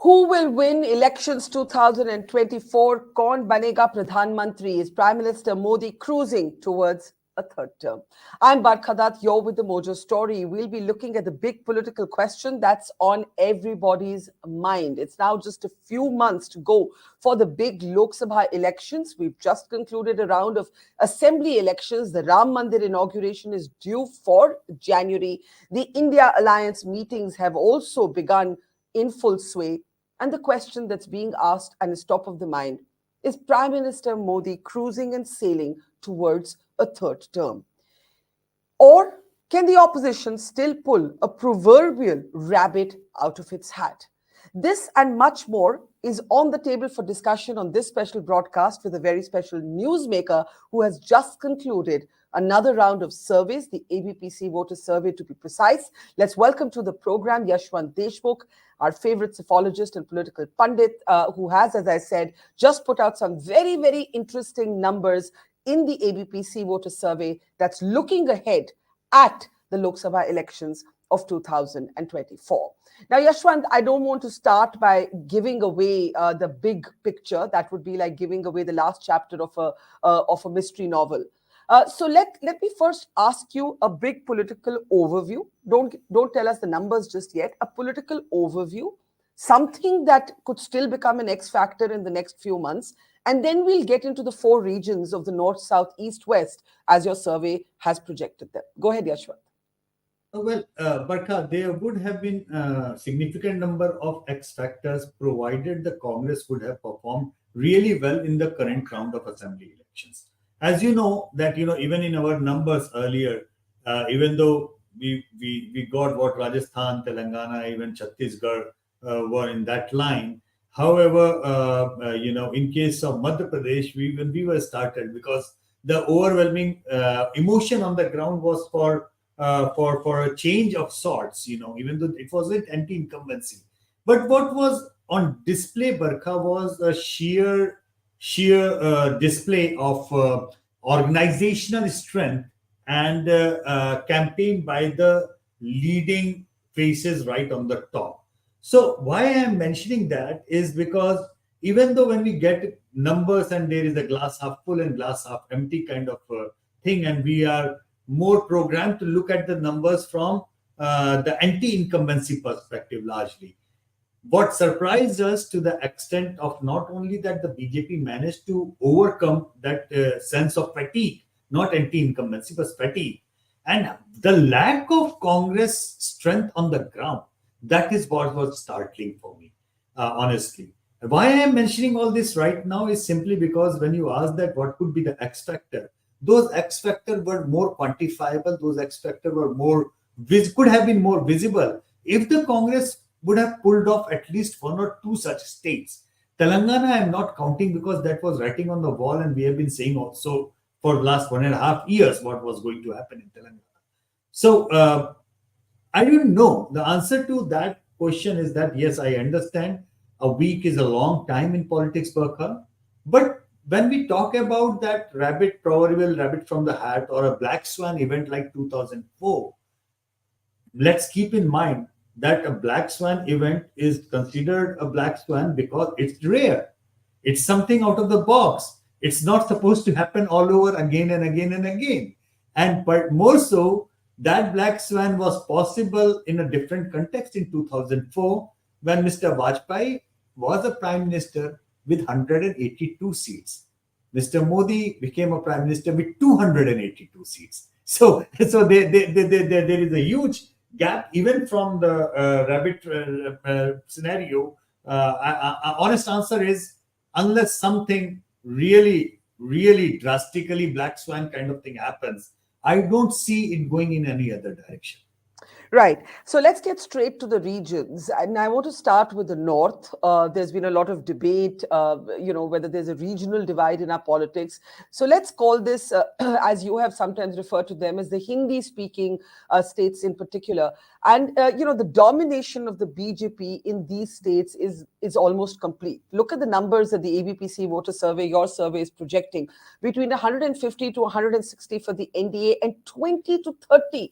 Who will win elections 2024? Kaun banega Pradhan Mantri? Is Prime Minister Modi cruising towards a third term? I'm Barkha Dutt. You're with the Mojo Story. We'll be looking at the big political question that's on everybody's mind. It's now just a few months to go for the big Lok Sabha elections. We've just concluded a round of assembly elections. The Ram Mandir inauguration is due for January. The India Alliance meetings have also begun in full sway. And the question that's being asked and is top of the mind is Prime Minister Modi cruising and sailing towards a third term? Or can the opposition still pull a proverbial rabbit out of its hat? This and much more is on the table for discussion on this special broadcast with a very special newsmaker who has just concluded another round of surveys, the ABP-CVOTER survey to be precise. Let's welcome to the program Yashwant Deshmukh, our favorite psephologist and political pundit, who has, as I said, just put out some very, very interesting numbers in the ABP-CVOTER survey that's looking ahead at the Lok Sabha elections of 2024. Now, Yashwant, I don't want to start by giving away the big picture. That would be like giving away the last chapter of a mystery novel. So let me first ask you a big political overview. Don't tell us the numbers just yet. A political overview, something that could still become an X factor in the next few months. And then we'll get into the four regions of the north, south, east, west, as your survey has projected them. Go ahead, Yashwant. Barkha, there would have been a significant number of X factors provided the Congress would have performed really well in the current round of assembly elections. As you know, even in our numbers earlier, even though we got what Rajasthan, Telangana, even Chhattisgarh were in that line. However, in case of Madhya Pradesh, we were startled because the overwhelming emotion on the ground was for a change of sorts. Even though it wasn't anti-incumbency, but what was on display, Barkha, was a sheer display of organizational strength and campaign by the leading faces right on the top. So why I am mentioning that is because even though when we get numbers and there is a glass half full and glass half empty kind of thing, and we are more programmed to look at the numbers from the anti-incumbency perspective largely. What surprised us to the extent of not only that the BJP managed to overcome that sense of fatigue, not anti-incumbency, but fatigue, and the lack of Congress strength on the ground. That is what was startling for me, honestly. Why I am mentioning all this right now is simply because when you ask that what could be the X factor, those X factors were more quantifiable. Those X factors were could have been more visible if the Congress would have pulled off at least one or two such states. Telangana, I am not counting because that was writing on the wall, and we have been saying also for the last 1.5 years what was going to happen in Telangana. So I don't know. The answer to that question is that yes, I understand a week is a long time in politics, Barkha, but when we talk about that proverbial rabbit from the hat or a black swan event like 2004, let's keep in mind that a black swan event is considered a black swan because it's rare. It's something out of the box. It's not supposed to happen all over again and again and again. And but more so, that black swan was possible in a different context in 2004 when Mr. Vajpayee was a prime minister with 182 seats. Mr. Modi became a prime minister with 282 seats. So there is a huge gap even from the rabbit scenario. Honest answer is unless something really, really drastically black swan kind of thing happens, I don't see it going in any other direction. Right. So let's get straight to the regions. And I want to start with the north. There's been a lot of debate, whether there's a regional divide in our politics. So let's call this, as you have sometimes referred to them, as the Hindi-speaking states in particular. And, the domination of the BJP in these states is almost complete. Look at the numbers that the ABP-CVOTER survey, your survey, is projecting. Between 150 to 160 for the NDA and 20 to 30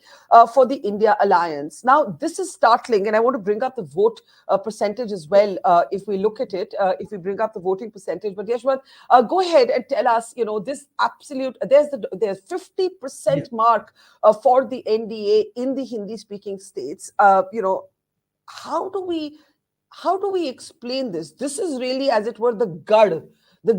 for the India Alliance. alliance. Now, this is startling, and I want to bring up the vote percentage as well. If we look at it, if we bring up the voting percentage, but Yashwant, go ahead and tell us. This absolute there's 50% mark for the NDA in the Hindi-speaking states. How do we explain this? This is really, as it were, the gud of the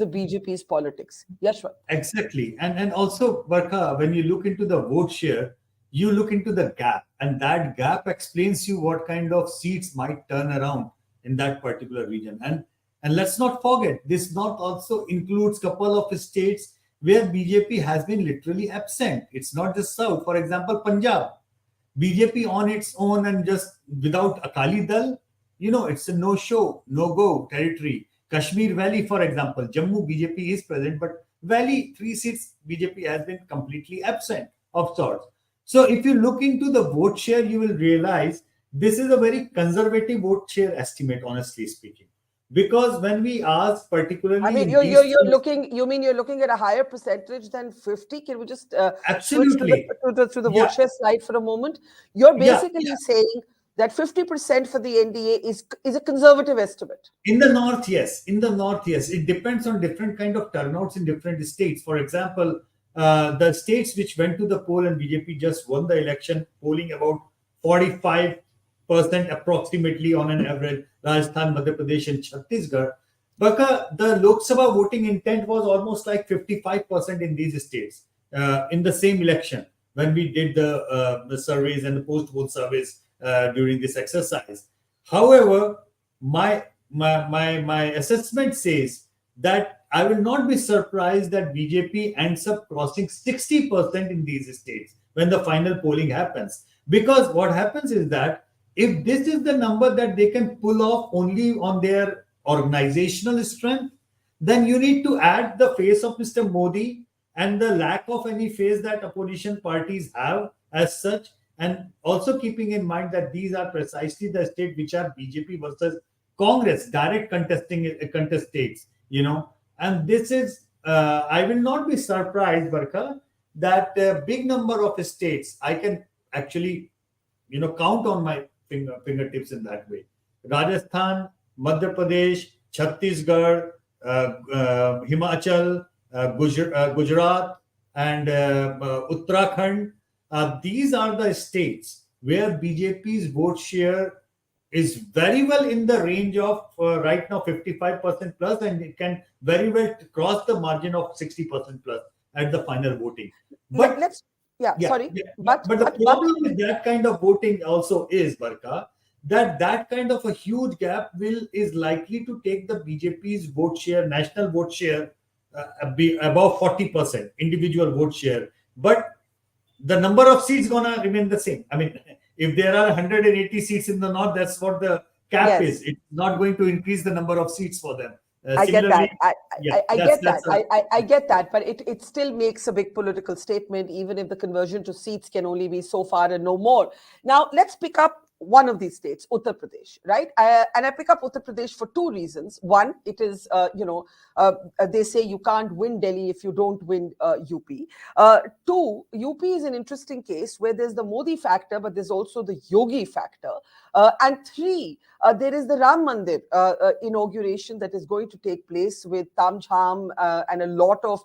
BJP's politics. Yashwant. Exactly. And also, Barkha, when you look into the vote share, you look into the gap, and that gap explains you what kind of seats might turn around in that particular region. And let's not forget, this not also includes couple of states where BJP has been literally absent. It's not just South. For example, Punjab, BJP on its own and just without Akali Dal, it's a no-show, no-go territory. Kashmir Valley, for example, Jammu BJP is present, but Valley 3 seats BJP has been completely absent of sorts. So if you look into the vote share, you will realize this is a very conservative vote share estimate, honestly speaking. Because when we ask particularly, I mean, you're looking at a higher percentage than 50. Can we just absolutely switch to the vote share slide for a moment? You're basically saying that 50% for the NDA is a conservative estimate. In the north, yes. It depends on different kind of turnouts in different states. For example, the states which went to the poll and BJP just won the election, polling about 45% approximately on an average, Rajasthan, Madhya Pradesh, and Chhattisgarh. But the Lok Sabha voting intent was almost like 55% in these states in the same election when we did the surveys and the post-poll surveys during this exercise. However, my assessment says that I will not be surprised that BJP ends up crossing 60% in these states when the final polling happens. Because what happens is that if this is the number that they can pull off only on their organizational strength, then you need to add the face of Mr. Modi and the lack of any face that opposition parties have as such. And also keeping in mind that these are precisely the states which are BJP versus Congress, direct contest states, And this is, I will not be surprised, Barkha, that a big number of states, I can actually, count on my fingertips in that way. Rajasthan, Madhya Pradesh, Chhattisgarh, Himachal, Gujarat, and Uttarakhand. These are the states where BJP's vote share is very well in the range of right now 55% plus, and it can very well cross the margin of 60% plus at the final voting. But But the problem with that kind of voting also is, Barkha, that kind of a huge gap is likely to take the BJP's vote share, national vote share, be above 40% individual vote share. But the number of seats gonna remain the same. I mean, if there are 180 seats in the north, that's what the cap is. It's not going to increase the number of seats for them. I get that. I get that, but it still makes a big political statement, even if the conversion to seats can only be so far and no more. Now, let's pick up one of these states, Uttar Pradesh, right? And I pick up Uttar Pradesh for two reasons. One, it is, they say you can't win Delhi if you don't win UP. Two, UP is an interesting case where there's the Modi factor, but there's also the Yogi factor. And three, there is the Ram Mandir inauguration that is going to take place with Tam Jham and a lot of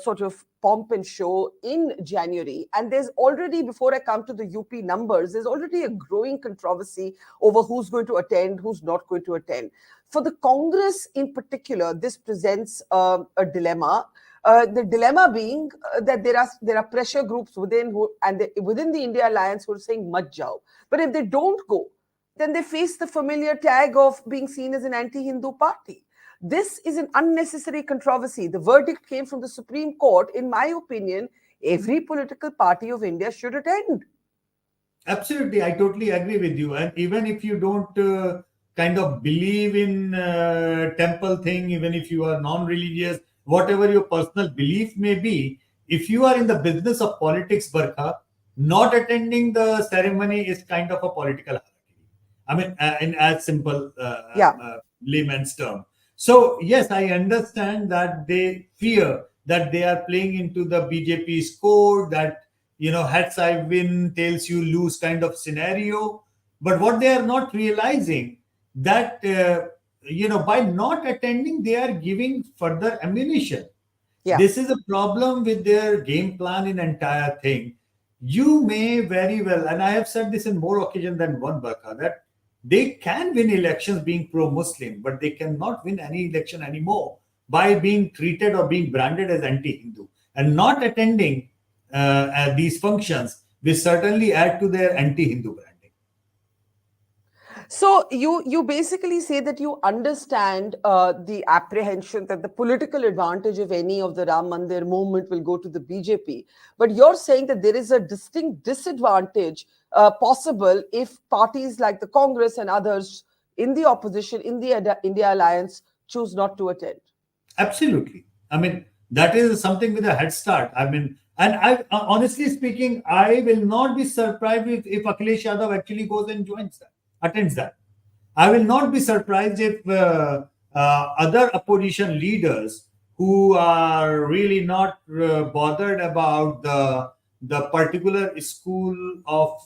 sort of pomp and show in January. And there's already, before I come to the UP numbers, there's already a growing controversy over who's going to attend, who's not going to attend. For the Congress in particular, this presents a dilemma. The dilemma being that there are pressure groups within the India Alliance who are saying mat jao. But if they don't go, then they face the familiar tag of being seen as an anti-Hindu party. This is an unnecessary controversy. The verdict came from the Supreme Court. In my opinion, every political party of India should attend. Absolutely, I totally agree with you. And even if you don't kind of believe in temple thing, even if you are non-religious, whatever your personal belief may be, if you are in the business of politics, Barkha, not attending the ceremony is kind of a political hierarchy. I mean, in as simple layman's term. So, yes, I understand that they fear that they are playing into the BJP's code, that heads I win, tails you lose kind of scenario. But what they are not realizing that, by not attending, they are giving further ammunition. Yeah. This is a problem with their game plan in entire thing. You may very well, and I have said this in more occasions than one, Barkha, that they can win elections being pro-Muslim, but they cannot win any election anymore by being treated or being branded as anti-Hindu. And not attending these functions will certainly add to their anti-Hindu branding. So you basically say that you understand the apprehension that the political advantage of any of the Ram Mandir movement will go to the BJP, but you're saying that there is a distinct disadvantage possible if parties like the Congress and others in the opposition in the India alliance choose not to attend. Absolutely. I mean, that is something with a head start. I mean, and I honestly speaking, I will not be surprised if Akhilesh Yadav actually goes and joins that, attends that. I will not be surprised if other opposition leaders who are really not bothered about the particular school of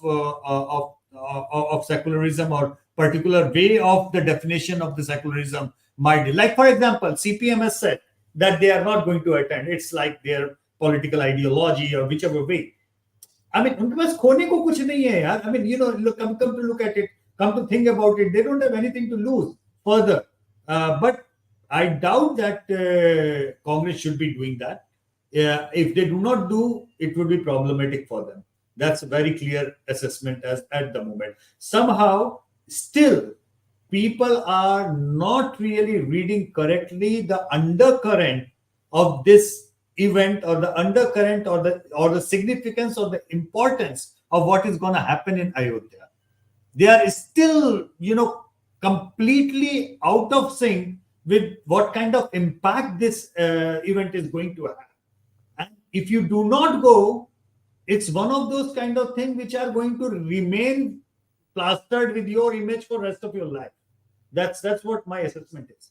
secularism or particular way of the definition of the secularism might, like for example, CPM has said that they are not going to attend. It's like their political ideology or whichever way. I mean, उनके पास खोने को कुछ नहीं है यार. I mean, look, come to look at it, come to think about it, they don't have anything to lose further. But I doubt that Congress should be doing that. If they do not do, it would be problematic for them. That's a very clear assessment as at the moment. Somehow, still, people are not really reading correctly the undercurrent of this event, or the undercurrent, or the significance or the importance of what is going to happen in Ayodhya. They are still, completely out of sync with what kind of impact this event is going to have. And if you do not go, it's one of those kind of things which are going to remain plastered with your image for rest of your life. That's what my assessment is.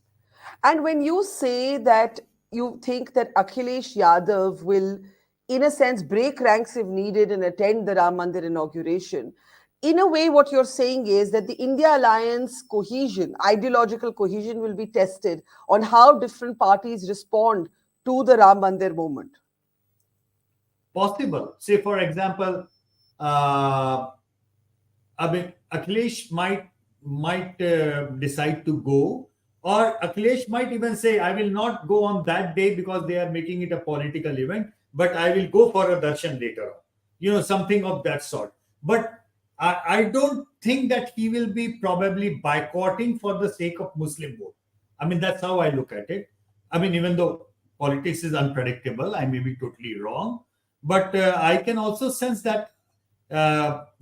And when you say that you think that Akhilesh Yadav will, in a sense, break ranks if needed and attend the Ram Mandir inauguration, in a way, what you're saying is that the India alliance cohesion, ideological cohesion, will be tested on how different parties respond to the Ram Mandir movement. Possible. Say, for example, Akhilesh might decide to go, or Akhilesh might even say, I will not go on that day because they are making it a political event, but I will go for a darshan later on. Something of that sort. But I don't think that he will be probably boycotting for the sake of Muslim vote. I mean, that's how I look at it. I mean, even though politics is unpredictable, I may be totally wrong, but I can also sense that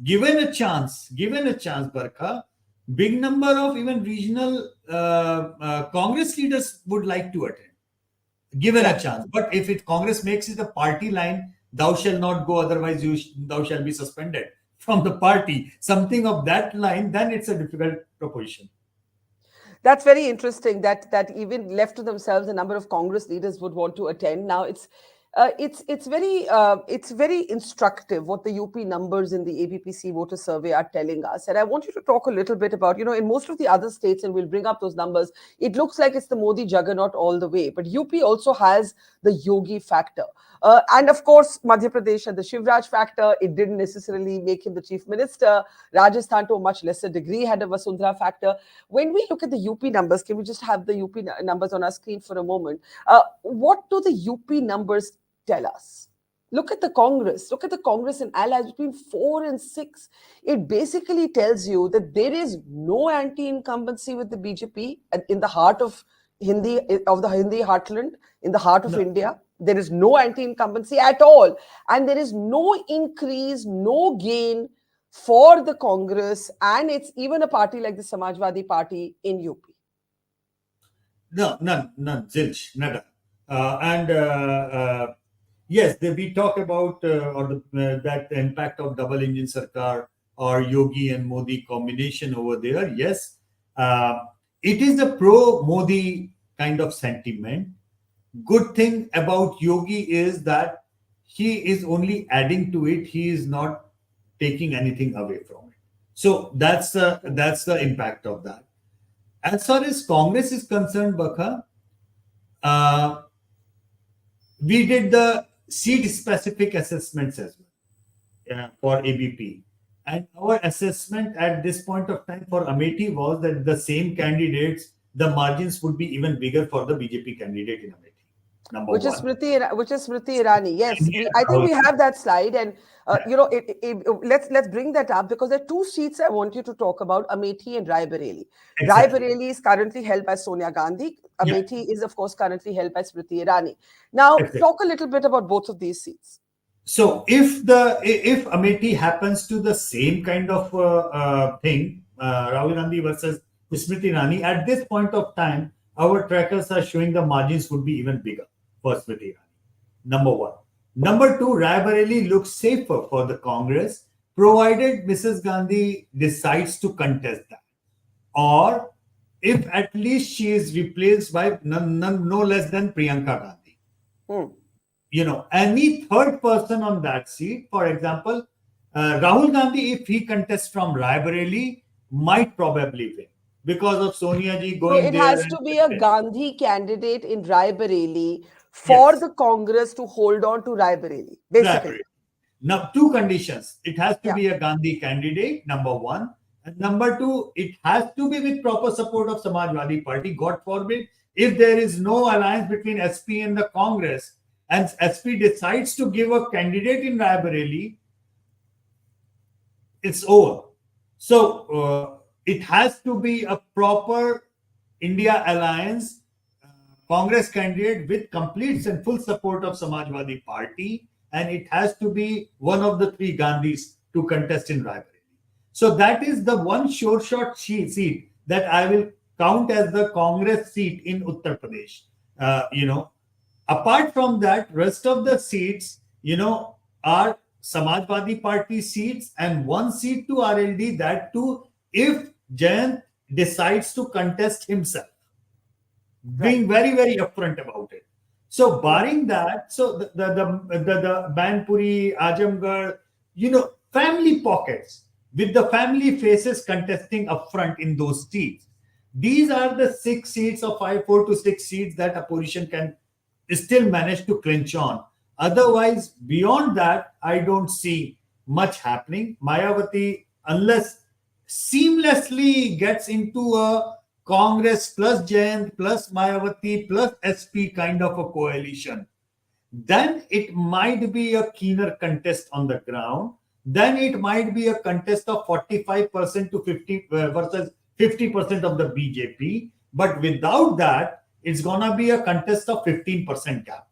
given a chance, Barkha, big number of even regional Congress leaders would like to attend, given a chance. But if Congress makes it a party line, thou shall not go, otherwise thou shall be suspended from the party, something of that line, then it's a difficult proposition. That's very interesting that even left to themselves, a number of Congress leaders would want to attend. Now it's very instructive what the UP numbers in the ABP-CVOTER survey are telling us. And I want you to talk a little bit about, in most of the other states, and we'll bring up those numbers, it looks like it's the Modi juggernaut all the way. But UP also has the Yogi factor. And of course, Madhya Pradesh had the Shivraj factor. It didn't necessarily make him the chief minister. Rajasthan, to a much lesser degree, had a Vasundhara factor. When we look at the UP numbers, can we just have the UP numbers on our screen for a moment? What do the UP numbers tell us? Look at the Congress. Look at the Congress and allies between 4 and 6. It basically tells you that there is no anti-incumbency with the BJP in the heart of the Hindi heartland, in the heart of India. There is no anti-incumbency at all. And there is no increase, no gain for the Congress. And it's even a party like the Samajwadi Party in UP. No, none, zilch, nada. Yes, we talk about that impact of double engine sarkar or Yogi and Modi combination over there. Yes, it is a pro-Modi kind of sentiment. Good thing about Yogi is that he is only adding to it. He is not taking anything away from it. So that's the impact of that. As far as Congress is concerned, Barkha, uh, we did the seat specific assessments as well for ABP. And our assessment at this point of time for Amethi was that the same candidates, the margins would be even bigger for the BJP candidate in Amethi. Number which is one. Smriti Irani. Yes, Yeah, I think we have that slide, and let's bring that up because there are two seats I want you to talk about: Amethi and Raebareli. exactly. Raebareli is currently held by Sonia Gandhi. Yeah. Amethi is, of course, currently held by Smriti Irani. Now, Exactly. talk a little bit about both of these seats. So if Amethi happens to the same kind of thing, Rahul Gandhi versus Smriti Irani, at this point of time, our trackers are showing the margins would be even bigger for Smriti Irani. Number one. Number two, Raebareli looks safer for the Congress, provided Mrs. Gandhi decides to contest that, or if at least she is replaced by no less than Priyanka Gandhi. Any third person on that seat, for example, Rahul Gandhi, if he contests from Raebareli, might probably win because of Sonia ji going there. So it has to be a Gandhi candidate in Raebareli for the Congress to hold on to Raebareli, basically. Raebareli. Now, two conditions. It has to be a Gandhi candidate, number one. And number two, it has to be with proper support of Samajwadi Party. God forbid, if there is no alliance between SP and the Congress, and SP decides to give a candidate in Raebareli, it's over. So it has to be a proper India alliance Congress candidate with complete and full support of Samajwadi Party, and it has to be one of the three Gandhis to contest in Raebareli. So that is the one sure shot seat that I will count as the Congress seat in Uttar Pradesh. Apart from that, rest of the seats, are Samajwadi Party seats and one seat to RLD, that too, if Jayant decides to contest himself, being very, very upfront about it. So barring that, so the Banpuri, Ajamgarh, family pockets with the family faces contesting upfront in those seats. These are the 6 seats or 4 to 6 seats that opposition can still manage to clinch on. Otherwise, beyond that, I don't see much happening. Mayawati, unless seamlessly gets into a Congress plus Jayant plus Mayawati plus SP kind of a coalition, then it might be a keener contest on the ground. Then it might be a contest of 45% to 50 versus 50% of the BJP. But without that, it's gonna be a contest of 15% gap.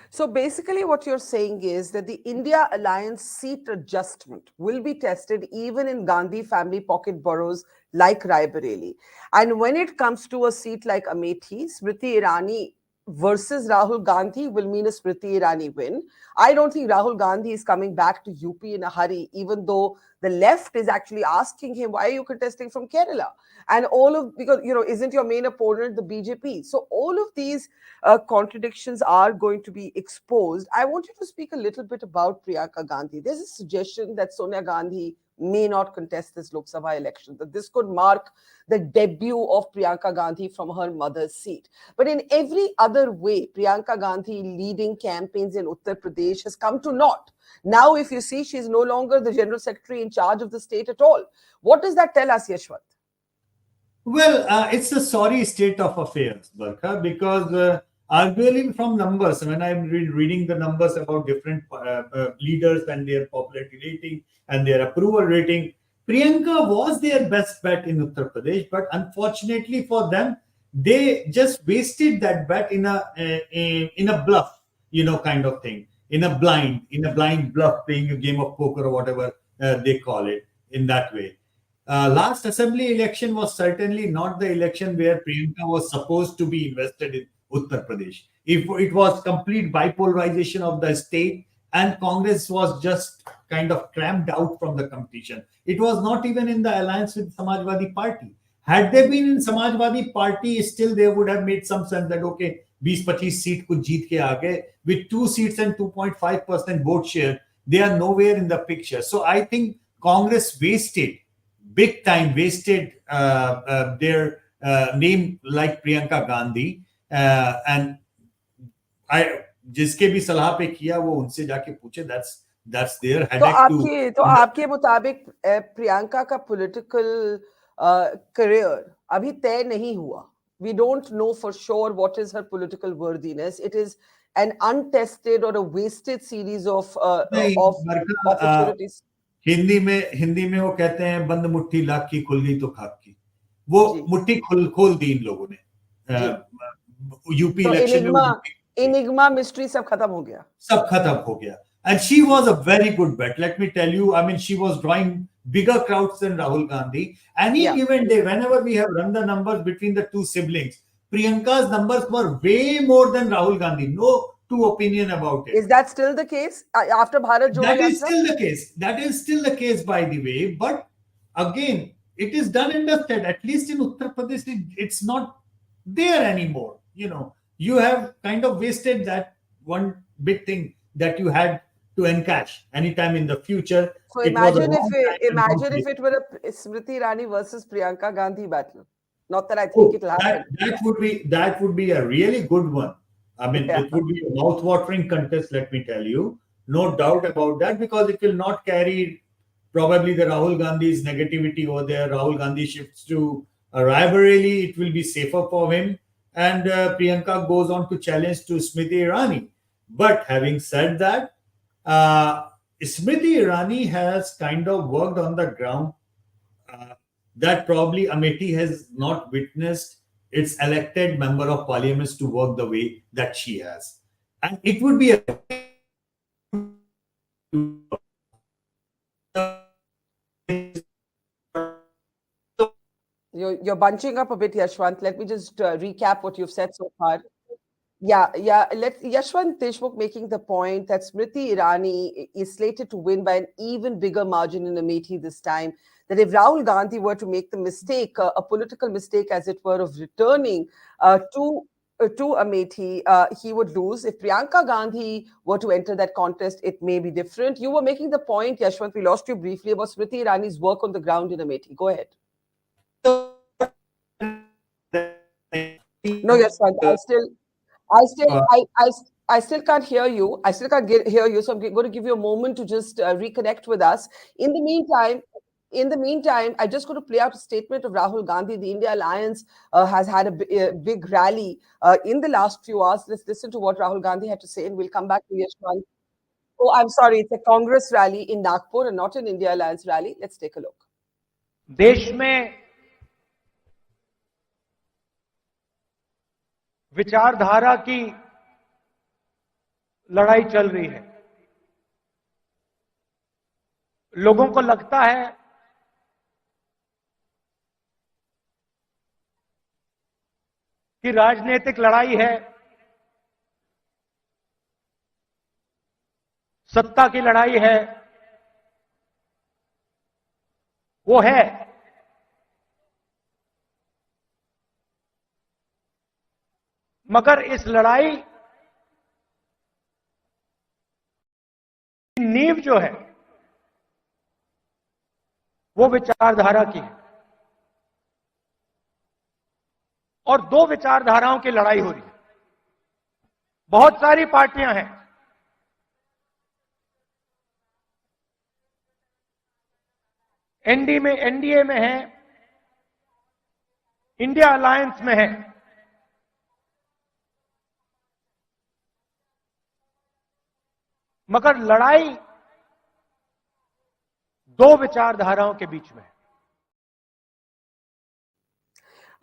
So basically what you're saying is that the India Alliance seat adjustment will be tested even in Gandhi family pocket boroughs like Raebareli. And when it comes to a seat like Amethi, Smriti Irani versus Rahul Gandhi will mean a Smriti Irani win. I don't think Rahul Gandhi is coming back to UP in a hurry, even though the left is actually asking him, why are you contesting from Kerala? And because, isn't your main opponent the BJP? So all of these contradictions are going to be exposed. I want you to speak a little bit about Priyanka Gandhi. There's a suggestion that Sonia Gandhi may not contest this Lok Sabha election, that this could mark the debut of Priyanka Gandhi from her mother's seat. But in every other way, Priyanka Gandhi leading campaigns in Uttar Pradesh has come to naught. Now, if you see, she's no longer the General Secretary in charge of the state at all. What does that tell us, Yashwant? Well, it's a sorry state of affairs, Barkha, because arguably from numbers, when I'm reading the numbers about different leaders and their popularity rating and their approval rating, Priyanka was their best bet in Uttar Pradesh, but unfortunately for them, they just wasted that bet in a bluff, kind of thing, in a blind bluff, playing a game of poker or whatever they call it in that way. Last assembly election was certainly not the election where Priyanka was supposed to be invested in Uttar Pradesh. If it was complete bipolarization of the state and Congress was just kind of crammed out from the competition. It was not even in the alliance with Samajwadi Party. Had they been in Samajwadi Party, still they would have made some sense that okay, 20-25 seat कुछ जीत के आ गए with 2 seats and 2.5% vote share, they are nowhere in the picture. So I think Congress wasted big time, wasted their name like Priyanka Gandhi, and I जिसके भी सलाह पे किया वो उनसे जाके पूछे. That's their headache. तो आपके मुताबिक प्रियंका का पॉलिटिकल career अभी तय नहीं हुआ. We don't know for sure what is her political worthiness. It is an untested or a wasted series of opportunities. Hindi में वो कहते हैं बंद मुट्ठी लाख की खुल गई तो खाक की. वो मुट्ठी खोल दी इन लोगों ने. यूपी इलेक्शन में enigma mystery सब खत्म हो गया. And she was a very good bet. Let me tell you, I mean, she was drawing bigger crowds than Rahul Gandhi. Any given day, whenever we have run the numbers between the two siblings, Priyanka's numbers were way more than Rahul Gandhi. No two opinion about it. Is that still the case after Bharat Jodo Yatra? That is still the case. That is still the case, by the way. But again, it is done and dusted. At least in Uttar Pradesh, it's not there anymore. You know, you have kind of wasted that one big thing that you had to encash anytime in the future. So imagine if it were a Smriti Irani versus Priyanka Gandhi battle. Not that I think it will happen. That would be a really good one. I mean, it would be a mouth-watering contest, let me tell you. No doubt about that, because it will not carry probably the Rahul Gandhi's negativity over there. Rahul Gandhi shifts to Raebareli. It will be safer for him. And Priyanka goes on to challenge to Smriti Irani. But having said that, Smriti Irani has kind of worked on the ground that probably Amethi has not witnessed its elected member of parliament to work the way that she has. And it would be You're bunching up a bit, Yashwant. Let me just recap what you've said so far. Yashwant Deshmukh making the point that Smriti Irani is slated to win by an even bigger margin in Amethi this time. That if Rahul Gandhi were to make the mistake, a political mistake as it were, of returning to Amethi, he would lose. If Priyanka Gandhi were to enter that contest, it may be different. You were making the point, Yashwant, we lost you briefly, about Smriti Irani's work on the ground in Amethi. Go ahead. No, Yashwant, I still can't hear you. I still can't hear you. So I'm going to give you a moment to just reconnect with us. In the meantime, I just going to play out a statement of Rahul Gandhi. The India Alliance has had a big rally in the last few hours. Let's listen to what Rahul Gandhi had to say, and we'll come back to Yashwant. Oh, I'm sorry. It's a Congress rally in Nagpur and not an India Alliance rally. Let's take a look. देश में विचारधारा की लड़ाई चल रही है. लोगों को लगता है कि राजनीतिक लड़ाई है, सत्ता की लड़ाई है. वो है, मगर इस लड़ाई की नींव जो है वो विचारधारा की है, और दो विचारधाराओं की लड़ाई हो रही है. बहुत सारी पार्टियां हैं. एनडीए में है, इंडिया अलायंस में है. मगर लड़ाई दो विचारधाराओं के बीच में है.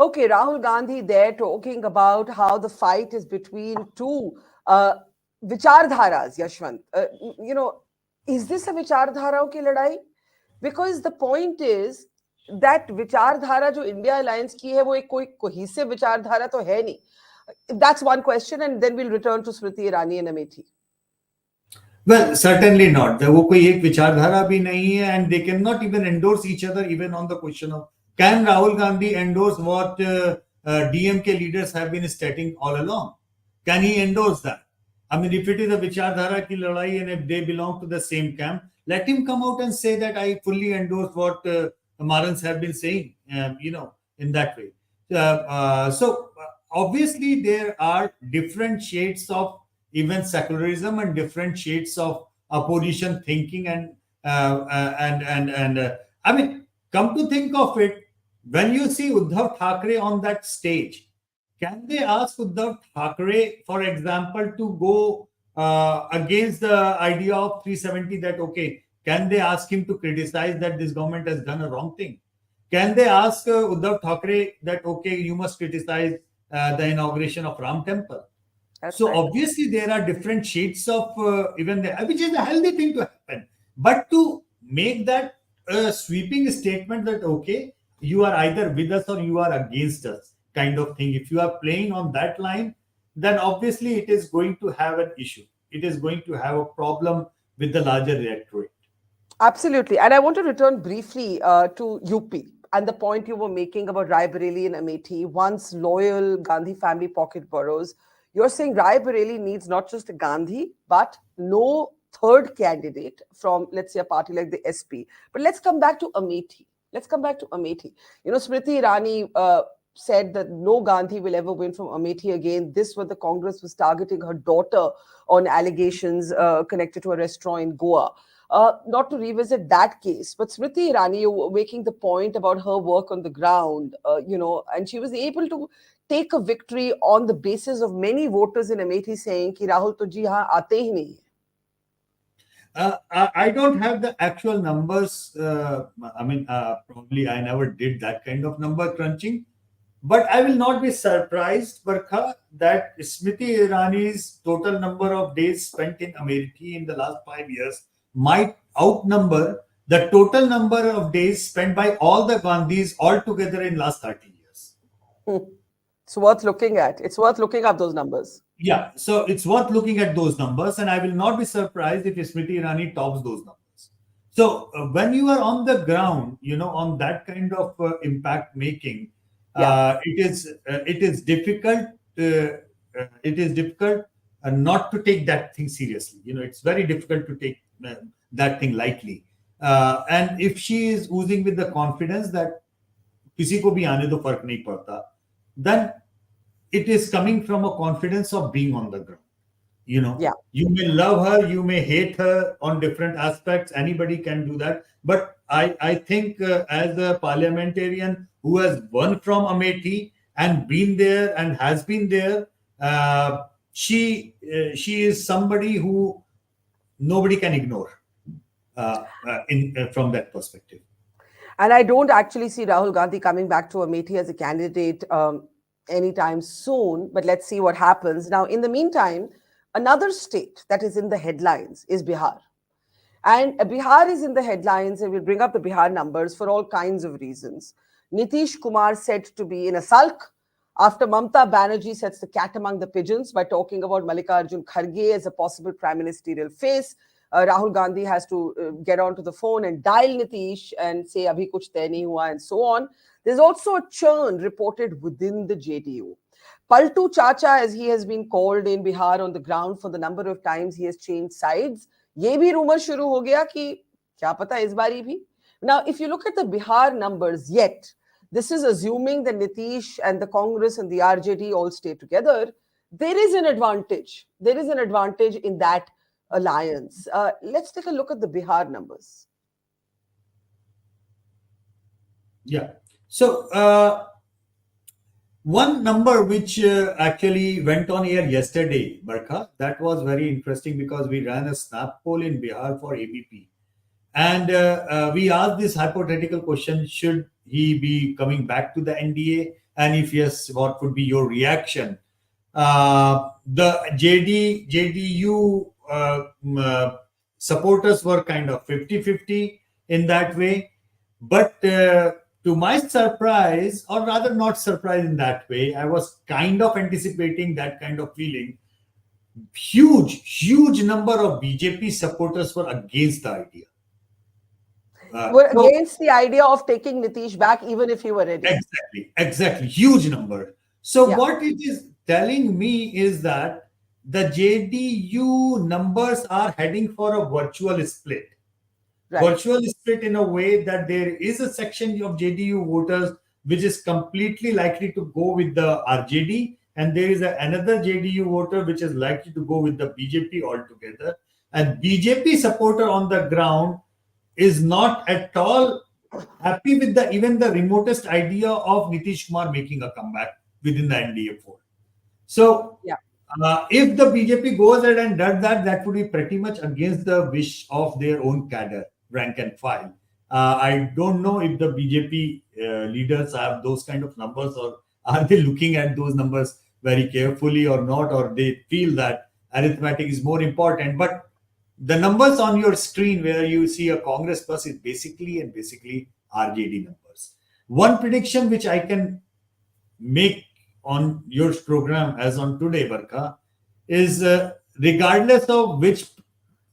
Okay, Rahul Gandhi there talking about how the fight is between two vichardharas, Yashwant. Is this a vichardharaon ki ladai? Because the point is that vichardhara jo India Alliance ki hai, wo ek koi cohesive vichardhara to hai nahi. That's one question, and then we'll return to Smriti Irani and Amethi. Well, certainly not. वो कोई एक विचारधारा भी नहीं है, and they cannot even endorse each other even on the question of Can Rahul Gandhi endorse what DMK leaders have been stating all along? Can he endorse that? I mean, if it is a Vichardhara ki ladai and if they belong to the same camp, let him come out and say that I fully endorse what Marans have been saying, in that way. So obviously there are different shades of even secularism and different shades of opposition thinking, and I mean, come to think of it, when you see Uddhav Thackeray on that stage, can they ask Uddhav Thackeray, for example, to go against the idea of 370, that, okay, can they ask him to criticize that this government has done a wrong thing? Can they ask Uddhav Thackeray that, okay, you must criticize the inauguration of Ram Temple? So obviously there are different shades of even there, which is a healthy thing to happen. But to make that sweeping statement that, okay, you are either with us or you are against us kind of thing, if you are playing on that line, then obviously it is going to have an issue. It is going to have a problem with the larger electorate. Absolutely. And I want to return briefly to UP and the point you were making about Rai Bareli and Amethi, once loyal Gandhi family pocket boroughs. You're saying Rai Bareli needs not just a Gandhi, but no third candidate from, let's say, a party like the SP. But let's come back to Amethi. Smriti Irani said that no Gandhi will ever win from Amethi again. This was the Congress was targeting her daughter on allegations connected to a restaurant in Goa. Not to revisit that case, but Smriti Irani, you were making the point about her work on the ground, and she was able to take a victory on the basis of many voters in Amethi saying ki Rahul to ji haan aate hi nahi. I don't have the actual numbers. Probably I never did that kind of number crunching. But I will not be surprised, Barkha, that Smriti Irani's total number of days spent in Amethi in the last 5 years might outnumber the total number of days spent by all the Gandhis altogether in last 30 years. It's worth looking at. It's worth looking up those numbers. Yeah, so it's worth looking at those numbers, and I will not be surprised if Smriti Irani tops those numbers. So when you are on the ground, on that kind of impact making, it is difficult. Not to take that thing seriously. It's very difficult to take that thing lightly. And if she is oozing with the confidence that किसी को भी आने दो फर्क नहीं पड़ता, then it is coming from a confidence of being on the ground. You may love her, you may hate her on different aspects. Anybody can do that. But I think as a parliamentarian who has won from Amethi and been there and has been there, she is somebody who nobody can ignore from that perspective. And I don't actually see Rahul Gandhi coming back to Amethi as a candidate anytime soon, but let's see what happens. Now, in the meantime, another state that is in the headlines is Bihar. And Bihar is in the headlines, and we'll bring up the Bihar numbers for all kinds of reasons. Nitish Kumar said to be in a sulk after Mamata Banerjee sets the cat among the pigeons by talking about Mallikarjun Kharge as a possible prime ministerial face. Rahul Gandhi has to get onto the phone and dial Nitish and say, Abhi kuch tay nahi hua, and so on. There's also a churn reported within the JDU. Paltu Chacha, as he has been called in Bihar on the ground for the number of times he has changed sides. Ye bhi rumor shuru ho gaya ki kya pata is bari bhi. Now, if you look at the Bihar numbers, yet this is assuming that Nitish and the Congress and the RJD all stay together. There is an advantage. There is an advantage in that alliance. Let's take a look at the Bihar numbers. Yeah. So one number which actually went on here yesterday, Barkha, that was very interesting because we ran a snap poll in Bihar for ABP. And we asked this hypothetical question, should he be coming back to the NDA? And if yes, what would be your reaction? The JDU supporters were kind of 50-50 in that way. But to my surprise, or rather not surprise in that way, I was kind of anticipating that kind of feeling. Huge number of BJP supporters were against the idea. Were So against the idea of taking Nitish back, even if he were ready. exactly, huge number. So Yeah. what it is telling me is that the JDU numbers are heading for a virtual split. Right. Virtual split in a way that there is a section of JDU voters which is completely likely to go with the RJD, and there is another JDU voter which is likely to go with the BJP altogether. And BJP supporter on the ground is not at all happy with the even the remotest idea of Nitish Kumar making a comeback within the NDA fold. So, Yeah. if the BJP goes ahead and does that, that would be pretty much against the wish of their own cadre, rank and file. I don't know if the BJP leaders have those kind of numbers, or are they looking at those numbers very carefully or not, or they feel that arithmetic is more important. But the numbers on your screen where you see a Congress plus is basically RJD numbers. One prediction which I can make on your program as on today, Barkha, is regardless of which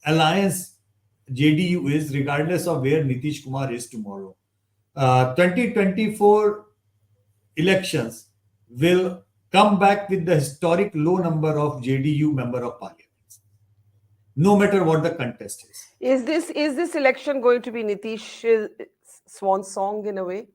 alliance JDU is, regardless of where Nitish Kumar is tomorrow, 2024 elections will come back with the historic low number of JDU member of parliament, no matter what the contest is. Is this election going to be Nitish's swan song in a way?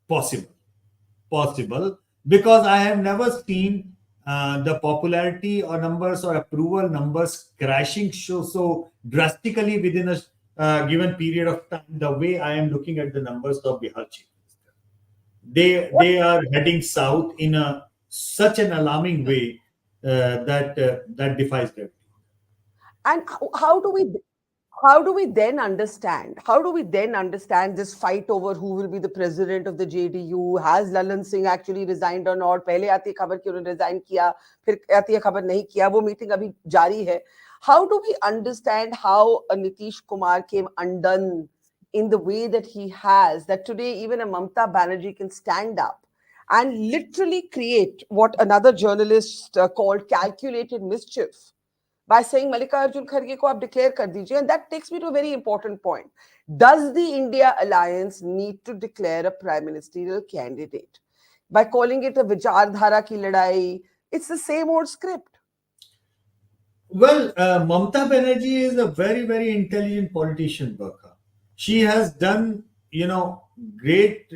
Possible, because I have never seen the popularity or numbers or approval numbers crashing so drastically within a given period of time. The way I am looking at the numbers of Bihar Chief Minister, they are heading south in such an alarming way that defies gravity. And how do we then understand? How do we then understand this fight over who will be the president of the JDU? Has Lalan Singh actually resigned or not? पहले आती है खबर कि उन्होंने resign किया, फिर आती है खबर नहीं किया. वो meeting अभी जारी है. How do we understand how Nitish Kumar came undone in the way that he has? That today even a Mamta Banerjee can stand up and literally create what another journalist called calculated mischief by saying Mallikarjun Kharge ko aap declare kar dijiye. And that takes me to a very important point. Does the India Alliance need to declare a prime ministerial candidate? By calling it a Vichardhara ki ladai, it's the same old script. Well, Mamta Banerjee is a very intelligent politician, Barkha. She has done, great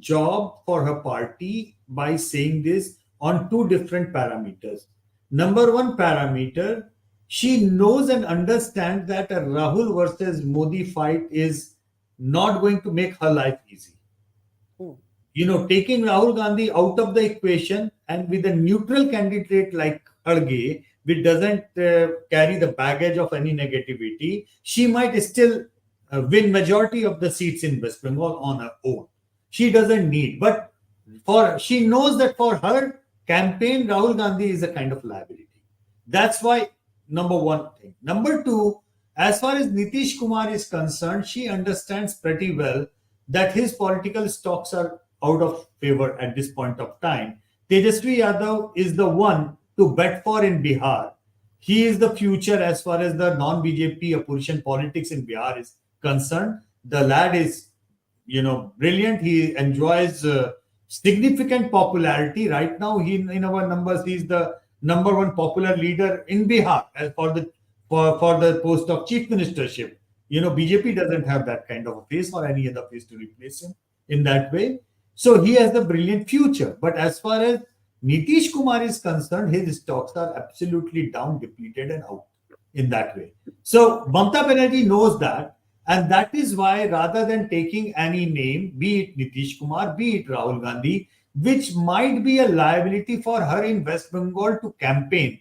job for her party by saying this on two different parameters. Number one parameter, she knows and understands that a Rahul versus Modi fight is not going to make her life easy. Taking Rahul Gandhi out of the equation and with a neutral candidate like Kharge, which doesn't carry the baggage of any negativity, she might still win majority of the seats in West Bengal on her own. She doesn't need, but she knows that for her campaign, Rahul Gandhi is a kind of liability. That's why, number one thing. Number two, as far as Nitish Kumar is concerned, she understands pretty well that his political stocks are out of favor at this point of time. Tejasvi Yadav is the one to bet for in Bihar. He is the future as far as the non-BJP opposition politics in Bihar is concerned. The lad is, brilliant. He enjoys significant popularity. Right now, in our numbers, he's the number one popular leader in Bihar as for the post of chief ministership. BJP doesn't have that kind of a face or any other face to replace him in that way. So he has the brilliant future. But as far as Nitish Kumar is concerned, his stocks are absolutely down, depleted, and out in that way. So Mamta Banerjee knows that. And that is why, rather than taking any name, be it Nitish Kumar, be it Rahul Gandhi, which might be a liability for her in West Bengal to campaign,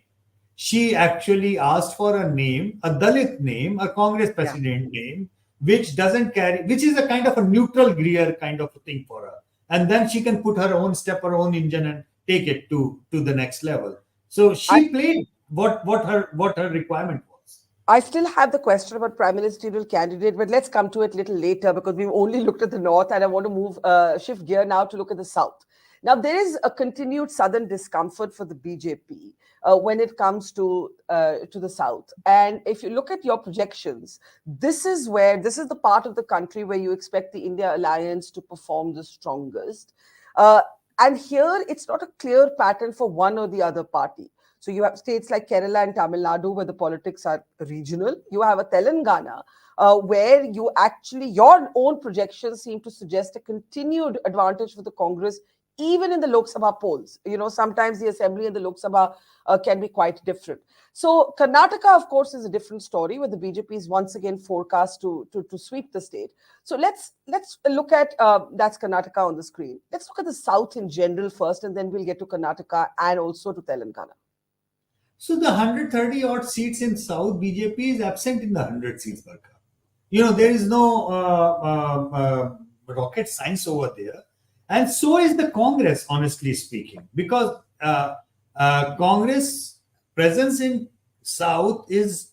she actually asked for a name, a Dalit name, a Congress president name, which doesn't carry, which is a kind of a neutral Greer kind of a thing for her. And then she can put her own step, her own engine, and take it to the next level. So she played what her requirement was. I still have the question about prime ministerial candidate, but let's come to it a little later because we've only looked at the north, and I want to shift gear now to look at the south. Now, there is a continued southern discomfort for the BJP when it comes to the south, and if you look at your projections, this is the part of the country where you expect the India alliance to perform the strongest. Uh, and here, it's not a clear pattern for one or the other party. So you have states like Kerala and Tamil Nadu where the politics are regional. You have a Telangana where your own projections seem to suggest a continued advantage for the Congress, even in the Lok Sabha polls. Sometimes the Assembly and the Lok Sabha can be quite different. So Karnataka, of course, is a different story where the BJP is once again forecast to sweep the state. So let's look at that's Karnataka on the screen. Let's look at the South in general first, and then we'll get to Karnataka and also to Telangana. So the 130 odd seats in South, BJP is absent in the 100 seats, Barkha. There is no rocket science over there. And so is the Congress, honestly speaking, because Congress presence in South is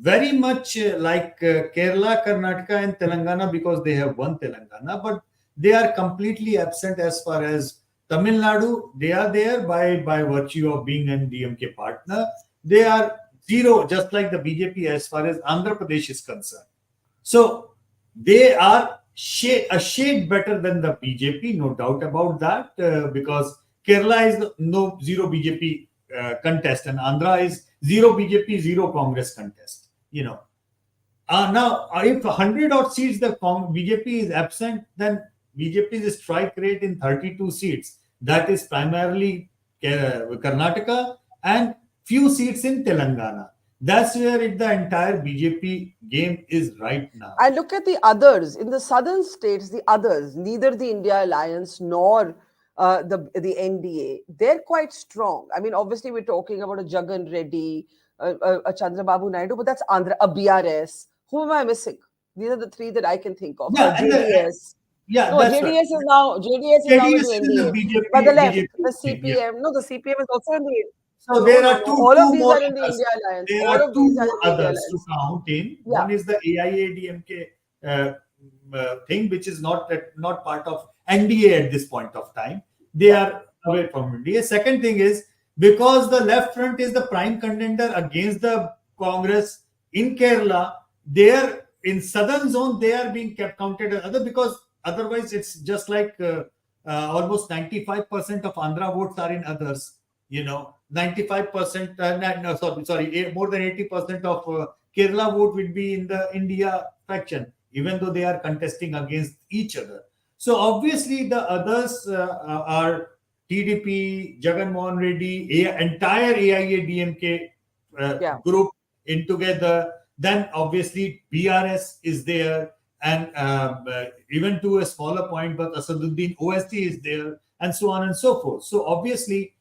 very much like Kerala, Karnataka and Telangana because they have won Telangana, but they are completely absent as far as Tamil Nadu. They are there by virtue of being an DMK partner. They are zero, just like the BJP as far as Andhra Pradesh is concerned. So they are a shade better than the BJP, no doubt about that, because Kerala is zero BJP contest and Andhra is zero BJP, zero Congress contest. Now, if 100 odd seats the BJP is absent, then BJP's strike rate in 32 seats, that is primarily Karnataka and few seats in Telangana. That's where the entire BJP game is right now. I look at the others in the southern states. The others, neither the India Alliance nor the NDA, they're quite strong. I mean, obviously, we're talking about a Jagan Reddy, a Chandrababu Naidu, but that's Andhra, a BRS. Who am I missing? These are the three that I can think of. Yeah, JDS. Yeah, no, that's JDS right. is now into NDA. BJP, But the left, BJP, the CPM, yeah. No, the CPM is also in the. So there are all of these more are in the others. India Alliance. There All are of these two are in more the India others to Alliance. count in. Yeah. One is the AIADMK thing, which is not part of NDA at this point of time. They are away from NDA. Second thing is because the left front is the prime contender against the Congress in Kerala. They in southern zone. They are being kept counted as other because otherwise it's just like almost 95% of Andhra votes are in others. 95%, more than 80% of Kerala vote will be in the India faction, even though they are contesting against each other. So obviously the others are TDP, Jagan Mohan Reddy, entire AIADMK group in together. Then obviously BRS is there, and even to a smaller point, but Asaduddin OST is there, and so on and so forth. So obviously,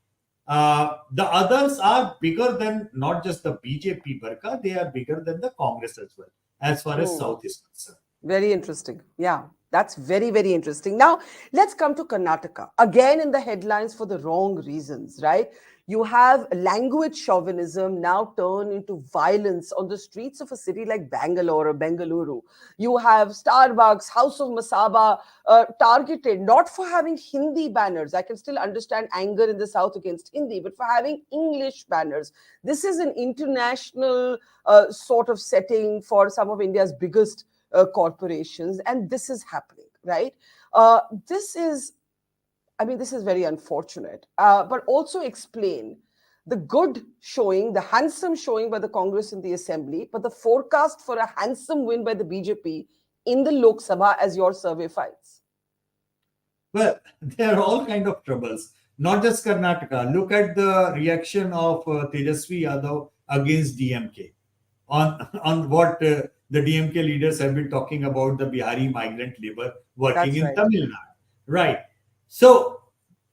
the others are bigger than not just the BJP, Barkha, they are bigger than the Congress as well, as far as South is concerned. Very interesting. Yeah, that's very, very interesting. Now, let's come to Karnataka. Again, in the headlines for the wrong reasons, right? You have language chauvinism now turned into violence on the streets of a city like Bangalore or Bengaluru. You have Starbucks, House of Masaba targeted not for having Hindi banners. I can still understand anger in the South against Hindi, but for having English banners. This is an international sort of setting for some of India's biggest corporations, and this is happening, right? This is very unfortunate, but also explain the good showing, the handsome showing by the Congress in the Assembly, but the forecast for a handsome win by the BJP in the Lok Sabha as your survey finds. Well, there are all kind of troubles, not just Karnataka. Look at the reaction of Tejasvi Yadav against DMK on what the DMK leaders have been talking about, the Bihari migrant labor working in Tamil Nadu. Right. So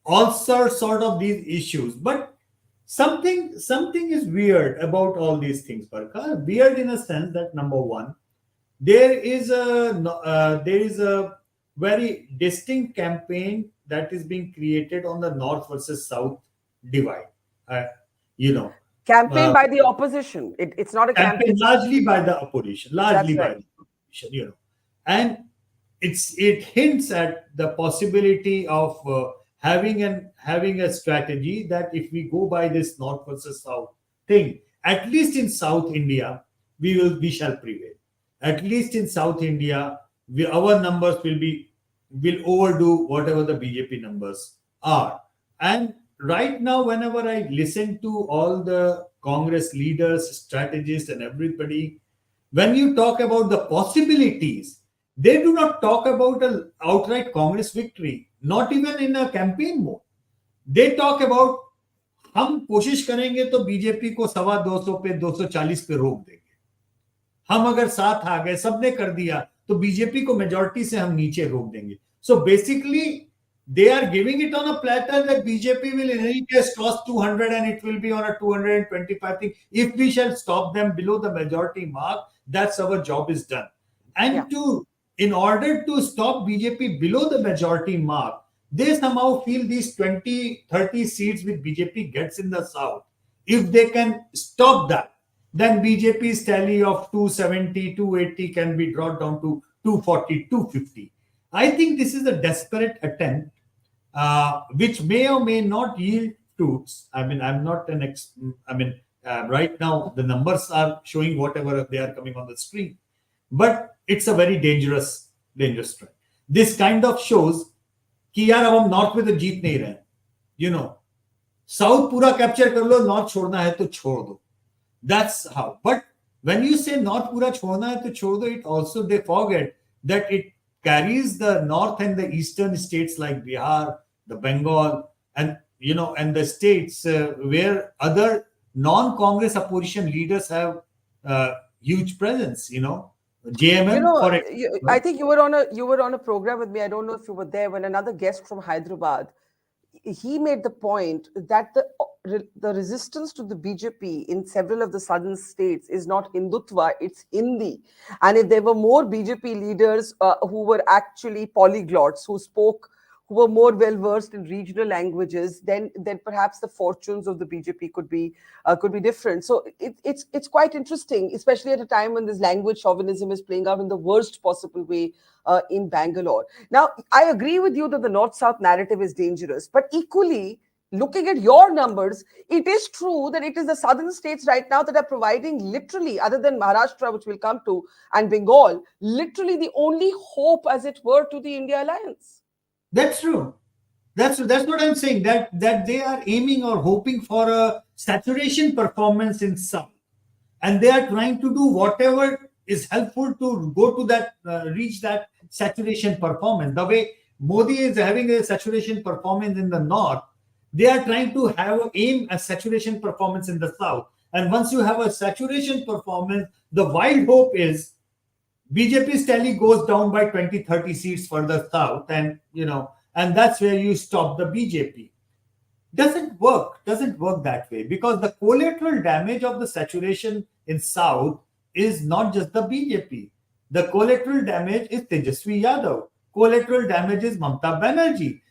all sorts of these issues, but something is weird about all these things, Barkha. Weird in a sense that number one, there is a very distinct campaign that is being created on the North versus South divide. Campaign by the opposition. It's not a campaign. Largely by the opposition. Largely by the opposition, you know. And it hints at the possibility of having a strategy that if we go by this North versus South thing, at least in South India, we shall prevail. At least in South India, our numbers will overdo whatever the BJP numbers are. And right now, whenever I listen to all the Congress leaders, strategists, and everybody, when you talk about the possibilities, they do not talk about an outright Congress victory, not even in a campaign mode. They talk about हम कोशिश करेंगे तो BJP को 225 पे 240 पे रोक देंगे. हम अगर साथ आ गए, सबने कर दिया, तो बीजेपी को मेजॉरिटी से हम नीचे रोक देंगे. So basically, they are giving it on a platter that BJP will in any case cross 200 and it will be on a 225 thing. If we shall stop them below the majority mark, that's our job is done. And in order to stop BJP below the majority mark, they somehow feel these 20, 30 seats which BJP gets in the South. If they can stop that, then BJP's tally of 270, 280 can be brought down to 240, 250. I think this is a desperate attempt, which may or may not yield fruits. I mean, I'm not an right now the numbers are showing whatever they are coming on the screen, but it's a very dangerous trend. This kind of shows कि यार अब हम north में तो जीत नहीं रहे, you know, south पूरा capture कर लो, नॉर्थ छोड़ना है तो छोड़ दो. That's how. But when you say North पूरा छोड़ना है तो छोड़ दो, it also they forget that it carries the North and the Eastern states like Bihar, the Bengal, and and the states where other non-Congress opposition leaders have huge presence. JMM. I think you were on a program with me. I don't know if you were there when another guest from Hyderabad, he made the point that the resistance to the BJP in several of the southern states is not Hindutva, it's Hindi. And if there were more BJP leaders who were actually polyglots, who were more well versed in regional languages, then perhaps the fortunes of the BJP could be different. So it's quite interesting, especially at a time when this language chauvinism is playing out in the worst possible way in Bangalore. Now, I agree with you that the North-South narrative is dangerous, but equally, looking at your numbers, it is true that it is the southern states right now that are providing literally, other than Maharashtra, which we'll come to, and Bengal, literally the only hope, as it were, to the India alliance. That's true. That's what I'm saying, that they are aiming or hoping for a saturation performance in South. And they are trying to do whatever is helpful to go to that, reach that saturation performance. The way Modi is having a saturation performance in the North, they are trying to aim a saturation performance in the South. And once you have a saturation performance, the wild hope is BJP's tally goes down by 20, 30 seats for the South, and and that's where you stop the BJP. Doesn't work that way, because the collateral damage of the saturation in South is not just the BJP. The collateral damage is Tejasvi Yadav. Collateral damage is Mamata Banerjee.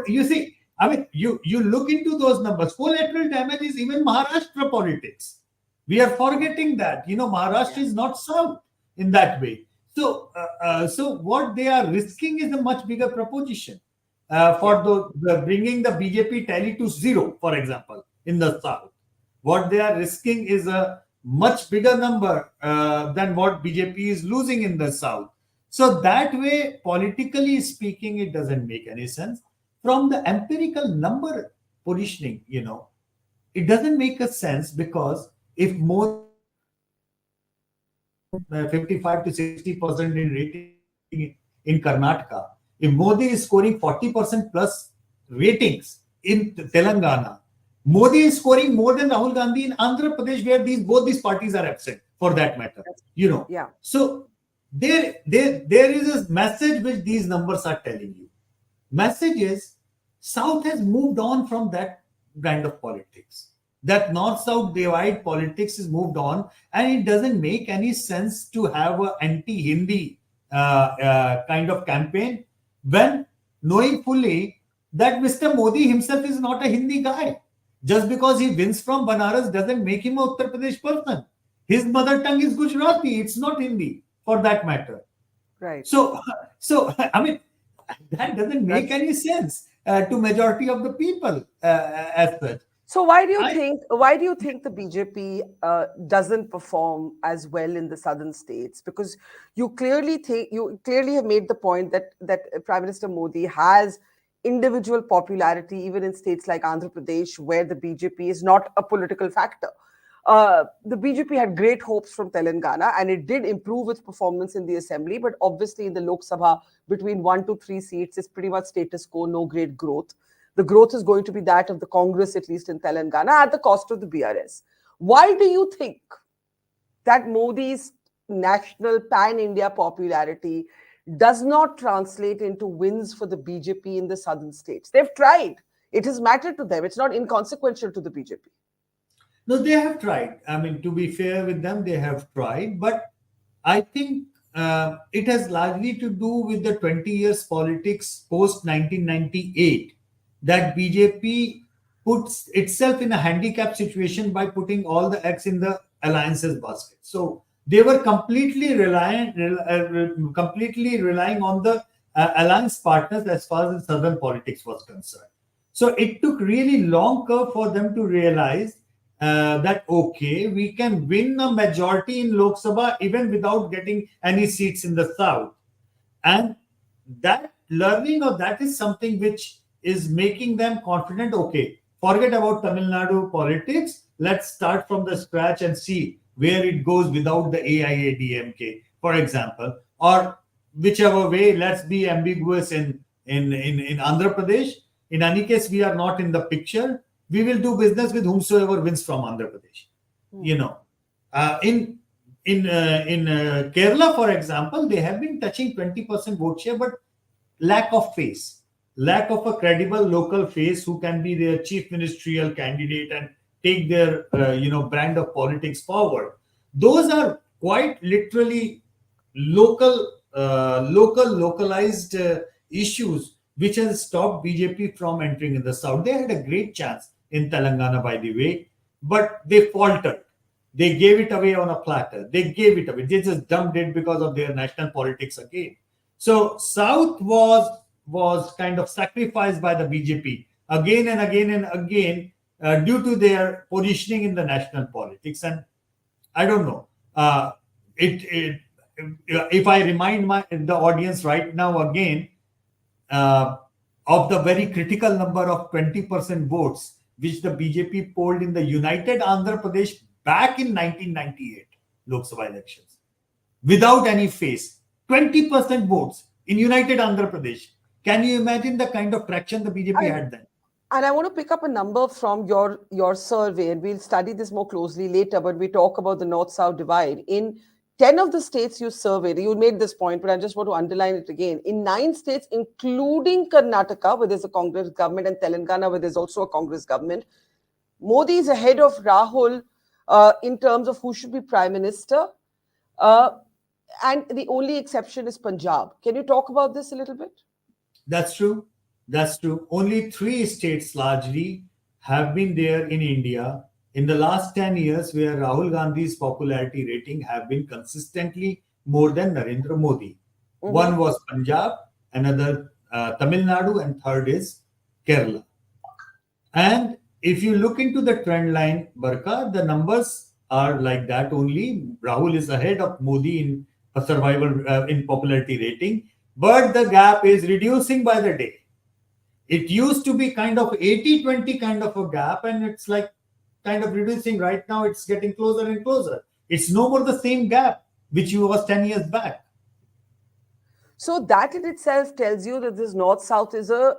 You see, I mean, you look into those numbers. Collateral damage is even Maharashtra politics. We are forgetting that. Maharashtra is not South in that way. So what they are risking is a much bigger proposition for the bringing the BJP tally to zero, for example, in the South. What they are risking is a much bigger number than what BJP is losing in the South. So that way, politically speaking, it doesn't make any sense. From the empirical number positioning, it doesn't make a sense, because if more 55 to 60% in rating in Karnataka, if Modi is scoring 40% plus ratings in Telangana, Modi is scoring more than Rahul Gandhi in Andhra Pradesh, where both these parties are absent, for that matter. Yeah. So there is a message which these numbers are telling you. Message is South has moved on from that kind of politics. That North-South divide politics is moved on, and it doesn't make any sense to have an anti-Hindi kind of campaign when knowing fully that Mr. Modi himself is not a Hindi guy. Just because he wins from Banaras doesn't make him a Uttar Pradesh person. His mother tongue is Gujarati. It's not Hindi, for that matter. Right. So I mean, that doesn't make any sense to majority of the people as such. So why do you think the BJP doesn't perform as well in the southern states? Because you clearly have made the point that Prime Minister Modi has individual popularity even in states like Andhra Pradesh, where the BJP is not a political factor. The BJP had great hopes from Telangana, and it did improve its performance in the assembly. But obviously, in the Lok Sabha, between 1 to 3 seats is pretty much status quo, no great growth. The growth is going to be that of the Congress, at least in Telangana, at the cost of the BRS. Why do you think that Modi's national pan-India popularity does not translate into wins for the BJP in the southern states? They've tried. It has mattered to them. It's not inconsequential to the BJP. No, they have tried. I mean, to be fair with them, they have tried. But I think it has largely to do with the 20 years politics post 1998, that BJP puts itself in a handicapped situation by putting all the eggs in the alliances basket. So they were completely relying on the alliance partners as far as southern politics was concerned. So it took really long curve for them to realize that, okay, we can win a majority in Lok Sabha even without getting any seats in the south. And that learning of that is something which is making them confident. Okay, forget about Tamil Nadu politics. Let's start from the scratch and see where it goes without the AIADMK, for example, or whichever way. Let's be ambiguous in Andhra Pradesh. In any case, we are not in the picture. We will do business with whomsoever wins from Andhra Pradesh. You know, in Kerala, for example, they have been touching 20% vote share, but lack of face. Lack of a credible local face who can be their chief ministerial candidate and take their brand of politics forward. Those are quite literally localized issues which has stopped BJP from entering in the south. They had a great chance in Telangana, by the way, but they faltered. They gave it away on a platter. They gave it away. They just dumped it because of their national politics again. So south was kind of sacrificed by the BJP again and again and again due to their positioning in the national politics. And I don't know. If I remind the audience right now again of the very critical number of 20% votes which the BJP polled in the United Andhra Pradesh back in 1998 Lok Sabha elections, without any face, 20% votes in United Andhra Pradesh. Can you imagine the kind of traction the BJP had then? And I want to pick up a number from your survey, and we'll study this more closely later, but we talk about the North-South divide. In 10 of the states you surveyed, you made this point, but I just want to underline it again. In 9 states, including Karnataka, where there's a Congress government, and Telangana, where there's also a Congress government, Modi is ahead of Rahul in terms of who should be Prime Minister. And the only exception is Punjab. Can you talk about this a little bit? That's true. That's true. Only 3 states largely have been there in India in the last 10 years where Rahul Gandhi's popularity rating have been consistently more than Narendra Modi. Mm-hmm. One was Punjab, another Tamil Nadu, and third is Kerala. And if you look into the trend line, Barkha, the numbers are like that only. Rahul is ahead of Modi in survival in popularity rating, but the gap is reducing by the day. It used to be kind of 80-20 kind of a gap, and it's like kind of reducing. Right now, it's getting closer and closer. It's no more the same gap which was 10 years back. So that in itself tells you that this North-South is a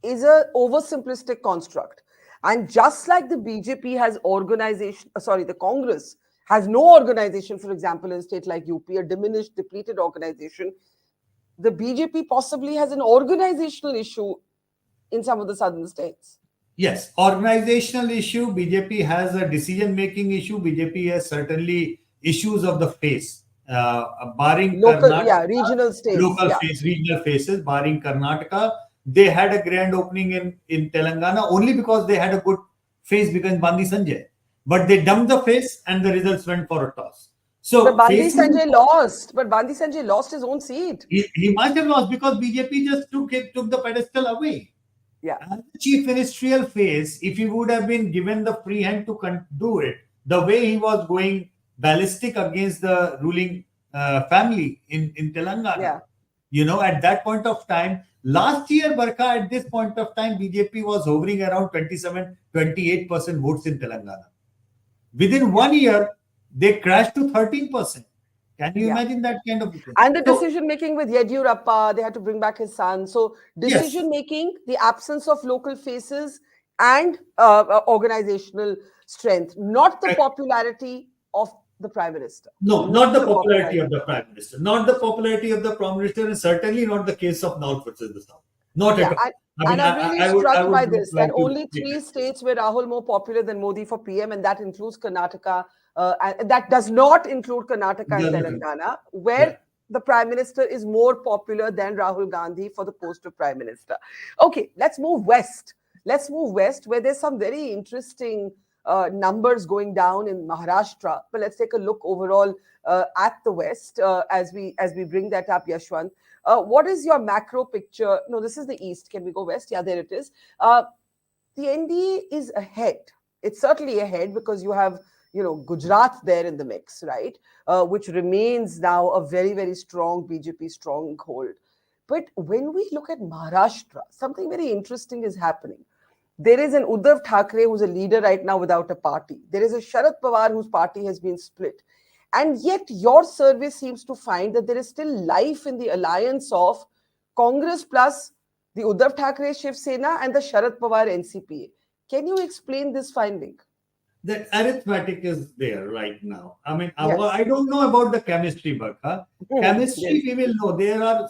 oversimplistic construct. And just like the BJP has the Congress has no organization, for example, in a state like UP, a diminished, depleted organization, the BJP possibly has an organizational issue in some of the southern states. Yes, organizational issue. BJP has a decision-making issue. BJP has certainly issues of the face, barring local, Karnataka, regional states, regional faces, barring Karnataka. They had a grand opening in Telangana only because they had a good face becomes Bandi Sanjay. But they dumped the face and the results went for a toss. So But Bandi facing, Sanjay lost. But Bandi Sanjay lost his own seat. he must have lost because BJP just took the pedestal away. Yeah. As the chief ministerial face, if he would have been given the free hand to do it, the way he was going ballistic against the ruling family in Telangana, Yeah. at that point of time, last year, Barkha, at this point of time, BJP was hovering around 27-28% votes in Telangana. Within 1 year, they crashed to 13%. Can you imagine that kind of thing? And the decision making with Yediyurappa, they had to bring back his son. So decision making, the absence of local faces, and organizational strength, not the popularity of the Prime Minister. No, not the popularity of the Prime Minister. Not the popularity of the Prime Minister, and certainly not the case of North versus the South. Not at all. And I'm really struck by this, that only like 3 states were Rahul more popular than Modi for PM, and that includes Karnataka. And that does not include Karnataka and Telangana, where the Prime Minister is more popular than Rahul Gandhi for the post of Prime Minister. Okay, let's move west. Let's move west, where there's some very interesting numbers going down in Maharashtra. But let's take a look overall at the west as we bring that up, Yashwant. What is your macro picture? No, this is the east. Can we go west? Yeah, there it is. The NDA is ahead. It's certainly ahead because you have, Gujarat there in the mix, right? Which remains now a very, very strong BJP stronghold. But when we look at Maharashtra, something very interesting is happening. There is an Uddhav Thackeray who's a leader right now without a party. There is a Sharad Pawar whose party has been split. And yet your survey seems to find that there is still life in the alliance of Congress plus the Uddhav Thackeray Shiv Sena and the Sharad Pawar NCPA. Can you explain this finding? The arithmetic is there right now. I mean, I don't know about the chemistry, Barkha. Chemistry, we will know. There are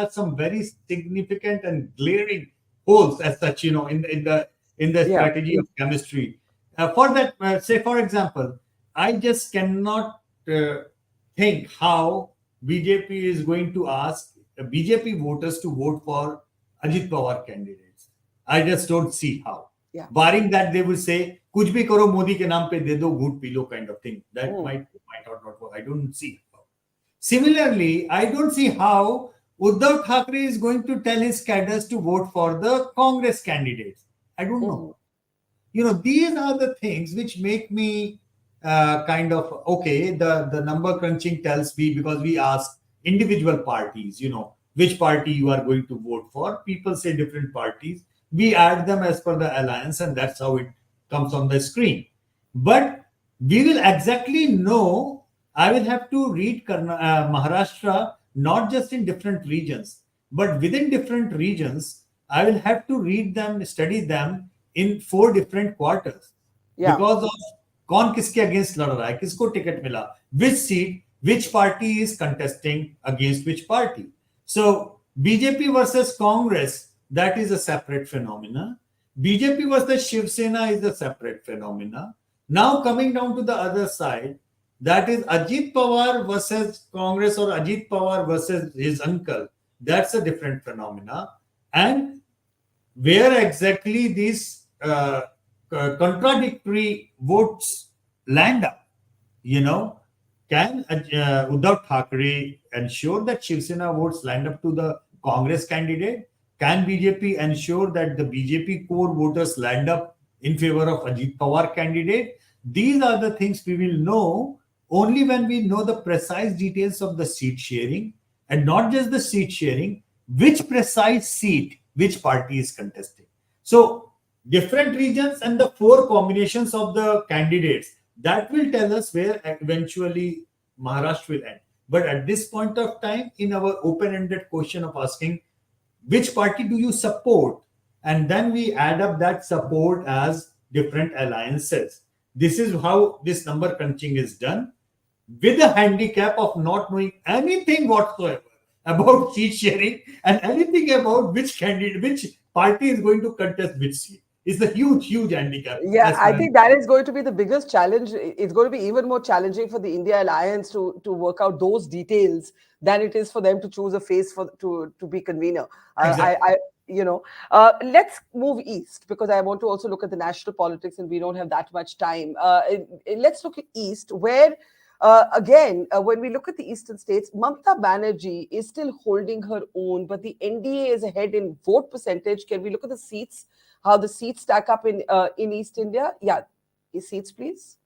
some very significant and glaring holes as such, in the strategy of chemistry. For that, say for example, I just cannot think how BJP is going to ask BJP voters to vote for Ajit Pawar candidates. I just don't see how. Barring that, they will say, "Kuch bhi karo, Modi ke naam pe de do, ghoot pee lo," kind of thing. That might or not work. I don't see how. Similarly, I don't see how Uddhav Thackeray is going to tell his cadres to vote for the Congress candidates. I don't know. These are the things which make me the number crunching tells me, because we ask individual parties, which party you are going to vote for. People say different parties. We add them as per the alliance, and that's how it comes on the screen. But we will exactly know. I will have to read Maharashtra not just in different regions, but within different regions. I will have to read them, study them in 4 different quarters. Because of कौन किसके against लड़ रहा है, किसको ticket मिला, which seat, which party is contesting against which party. So BJP versus Congress, that is a separate phenomena. BJP versus Shiv Sena is a separate phenomena. Now coming down to the other side, that is Ajit Pawar versus Congress or Ajit Pawar versus his uncle. That's a different phenomena. And where exactly these contradictory votes land up, can Uddhav Thackeray ensure that Shiv Sena votes land up to the Congress candidate? Can BJP ensure that the BJP core voters land up in favor of Ajit Pawar candidate? These are the things we will know only when we know the precise details of the seat sharing, and not just the seat sharing, which precise seat, which party is contesting. So different regions and the 4 combinations of the candidates, that will tell us where eventually Maharashtra will end. But at this point of time, in our open-ended question of asking, which party do you support? And then we add up that support as different alliances. This is how this number crunching is done, with the handicap of not knowing anything whatsoever about seat sharing and anything about which party is going to contest which seat. It's a huge, huge handicap. Yeah, I think that is going to be the biggest challenge. It's going to be even more challenging for the India Alliance to work out those details than it is for them to choose a face to be convener. Exactly. Let's move east, because I want to also look at the national politics and we don't have that much time. Let's look at east, where again, when we look at the eastern states, Mamata Banerjee is still holding her own, but the NDA is ahead in vote percentage. Can we look at the seats, how the seats stack up in East India? Yeah, seats, please.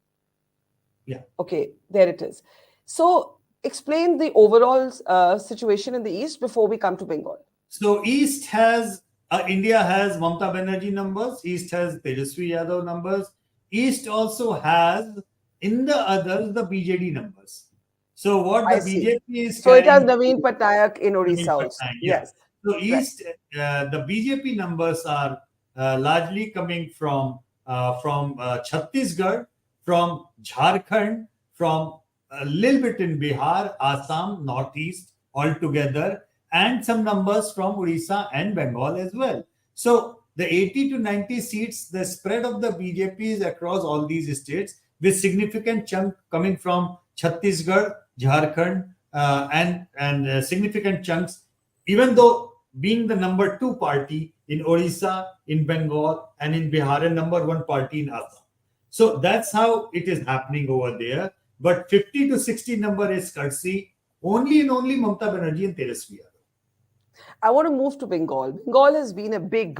Yeah. Okay, there it is. So explain the overall situation in the east before we come to Bengal. So East has, India has Mamata Banerjee numbers. East has Tejaswi Yadav numbers. East also has, in the others, the BJD numbers. So what the BJP is so carrying, it has Naveen Patnaik in Odisha also. Yes. So East, the BJP numbers are largely coming from Chhattisgarh, from Jharkhand, from a little bit in Bihar, Assam, Northeast altogether, and some numbers from Odisha and Bengal as well. So the 80 to 90 seats, the spread of the BJP is across all these states, with significant chunk coming from Chhattisgarh, Jharkhand, and significant chunks, even though being the number 2 party in Odisha, in Bengal, and in Bihar, and number 1 party in Assam. So that's how it is happening over there. But 50 to 60 number is courtesy only and only Mamata Banerjee and Tejaswi Yadav. I want to move to Bengal. Bengal has been a big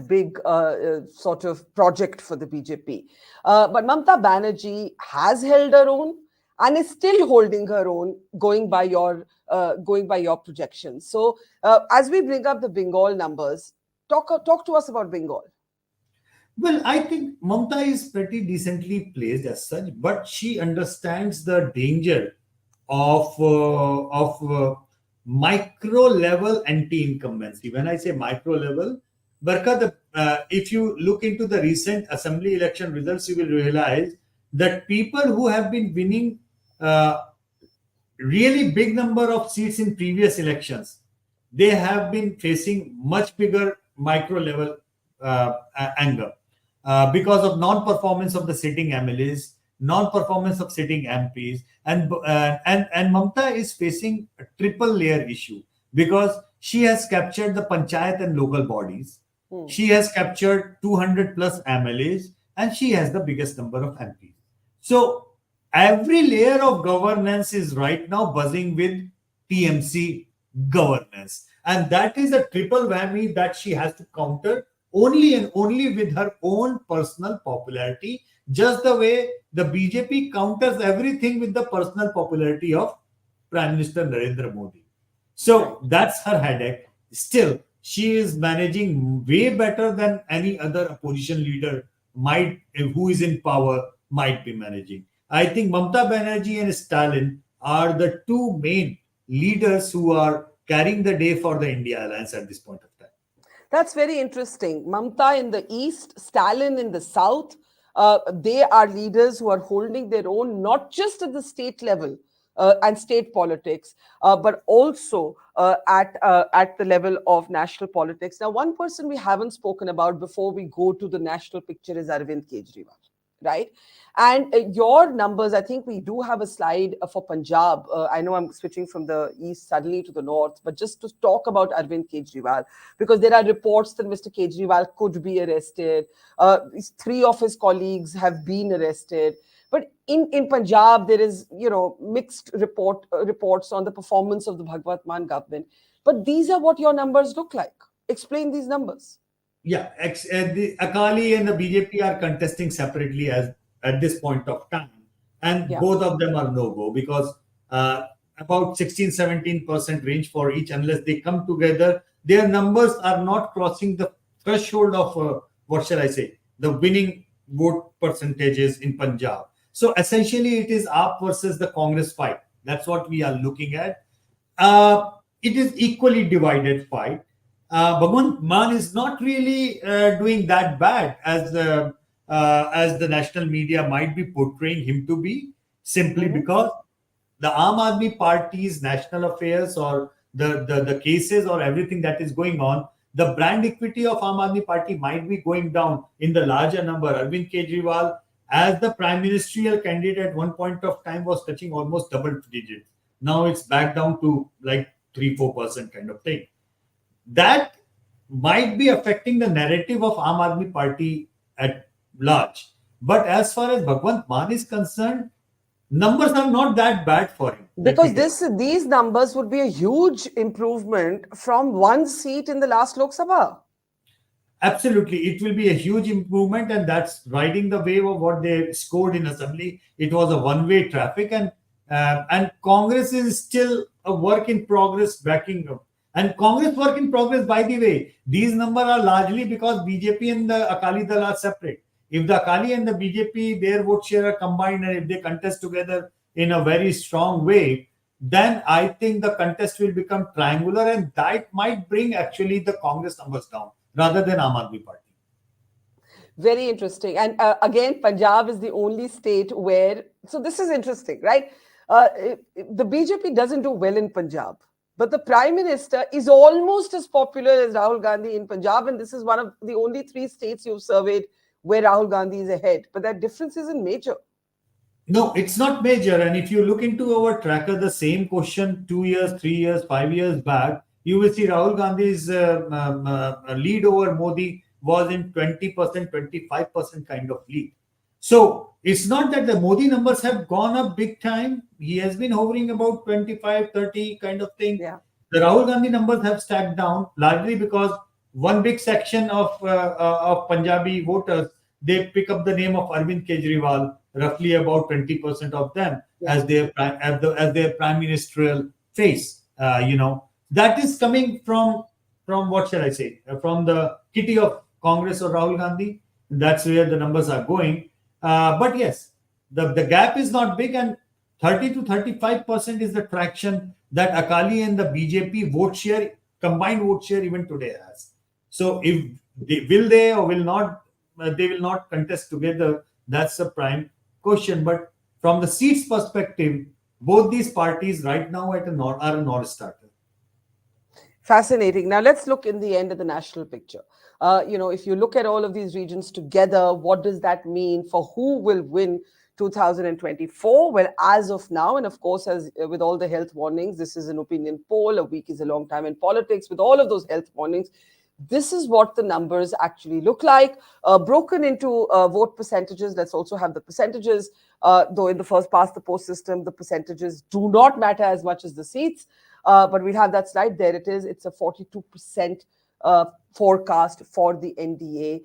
sort of project for the BJP. But Mamata Banerjee has held her own and is still holding her own, going by your projections. So as we bring up the Bengal numbers, talk to us about Bengal. Well, I think Mamata is pretty decently placed as such, but she understands the danger of micro level anti-incumbency. When I say micro level, Barkha, if you look into the recent assembly election results, you will realize that people who have been winning really big number of seats in previous elections, they have been facing much bigger micro level anger because of non-performance of the sitting MLAs, non-performance of sitting MPs, and Mamata is facing a triple layer issue because she has captured the panchayat and local bodies. She has captured 200 plus MLAs, and she has the biggest number of MPs. So every layer of governance is right now buzzing with TMC governance. And that is a triple whammy that she has to counter only and only with her own personal popularity, just the way the BJP counters everything with the personal popularity of Prime Minister Narendra Modi. So that's her headache. Still, she is managing way better than any other opposition leader who is in power might be managing. I think Mamata Banerjee and Stalin are the two main leaders who are carrying the day for the India Alliance at this point of time. That's very interesting. Mamata in the east, Stalin in the south. They are leaders who are holding their own, not just at the state level and state politics, but also at the level of national politics. Now, one person we haven't spoken about before we go to the national picture is Arvind Kejriwal, right? And your numbers, I think we do have a slide for Punjab. I know I'm switching from the east suddenly to the north, but just to talk about Arvind Kejriwal, because there are reports that Mr. Kejriwal could be arrested. 3 of his colleagues have been arrested. But in Punjab, there is, mixed reports on the performance of the Bhagwat Mann government. But these are what your numbers look like. Explain these numbers. Yeah, the Akali and the BJP are contesting separately at this point of time. And both of them are no-go because about 16-17% range for each, unless they come together, their numbers are not crossing the threshold of, the winning vote percentages in Punjab. So essentially, it is AAP versus the Congress fight. That's what we are looking at. It is equally divided fight. Bhagwant Mann is not really doing that bad as the national media might be portraying him to be, simply because the Aam Aadmi Party's national affairs or the cases or everything that is going on, the brand equity of Aam Aadmi Party might be going down in the larger number. Arvind Kejriwal, as the prime ministerial candidate at one point of time, was touching almost double digits. Now it's back down to like 3-4% kind of thing. That might be affecting the narrative of Aam Aadmi Party at large. But as far as Bhagwant Mann is concerned, numbers are not that bad for him. Because these numbers would be a huge improvement from one seat in the last Lok Sabha. Absolutely, it will be a huge improvement, and that's riding the wave of what they scored in assembly. It was a one-way traffic, and Congress is still a work in progress backing up. And Congress work in progress, by the way, these numbers are largely because BJP and the Akali Dal are separate. If the Akali and the BJP, their vote share are combined, and if they contest together in a very strong way, then I think the contest will become triangular, and that might bring actually the Congress numbers down rather than Aam Aadmi Party. Very interesting. And again, Punjab is the only state where, so this is interesting, right? The BJP doesn't do well in Punjab, but the Prime Minister is almost as popular as Rahul Gandhi in Punjab. And this is one of the only 3 states you've surveyed where Rahul Gandhi is ahead. But that difference isn't major. No, it's not major. And if you look into our tracker, the same question 2 years, 3 years, 5 years back, you will see Rahul Gandhi's lead over Modi was in 20%, 25% kind of lead. So it's not that the Modi numbers have gone up big time. He has been hovering about 25, 30 kind of thing. Yeah. The Rahul Gandhi numbers have stacked down largely because one big section of Punjabi voters, they pick up the name of Arvind Kejriwal, roughly about 20% of them, as their prime ministerial face. That is coming from what shall I say? From the kitty of Congress or Rahul Gandhi. That's where the numbers are going. But yes, the gap is not big, and 30 to 35% is the traction that Akali and the BJP vote share, combined vote share even today has. So if they or will not, they will not contest together. That's a prime question. But from the seats perspective, both these parties right now are a North starter. Fascinating. Now let's look in the end at the national picture. If you look at all of these regions together, what does that mean for who will win 2024? Well, as of now, and of course, as with all the health warnings, this is an opinion poll. A week is a long time in politics. With all of those health warnings, this is what the numbers actually look like, broken into vote percentages. Let's also have the percentages. Though in the first past the post system, the percentages do not matter as much as the seats. But we'll have that slide. There it is. It's a 42% forecast for the NDA.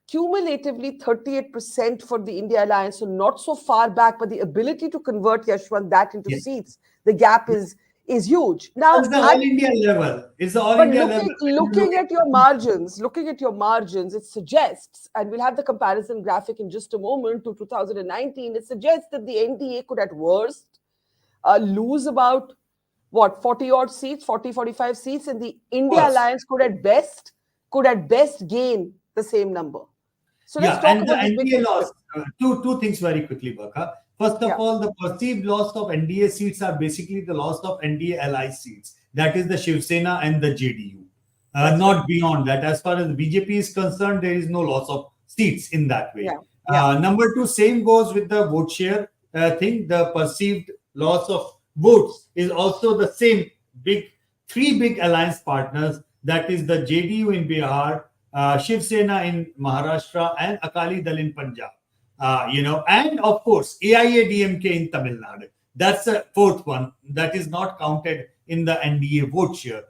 Cumulatively, 38% for the India Alliance. So not so far back, but the ability to convert, Yashwant, that into seats, the gap is huge. Now, it's the all India level. It's the all India level. Looking at your margins, it suggests, and we'll have the comparison graphic in just a moment to 2019, it suggests that the NDA could at worst lose about 40 odd seats, 45 seats, and the India Alliance could at best gain the same number. So let's talk about the NDA loss. Two things very quickly, Barkha. First of all, the perceived loss of NDA seats are basically the loss of NDA ally seats. That is the Shiv Sena and the JDU. Not beyond that. As far as the BJP is concerned, there is no loss of seats in that way. Number 2, same goes with the vote share thing. The perceived loss of votes is also the same. 3 big alliance partners, that is the JDU in Bihar, Shiv Sena in Maharashtra, and Akali Dal in Punjab. And of course, AIADMK in Tamil Nadu. That's the 4th one that is not counted in the NDA vote share.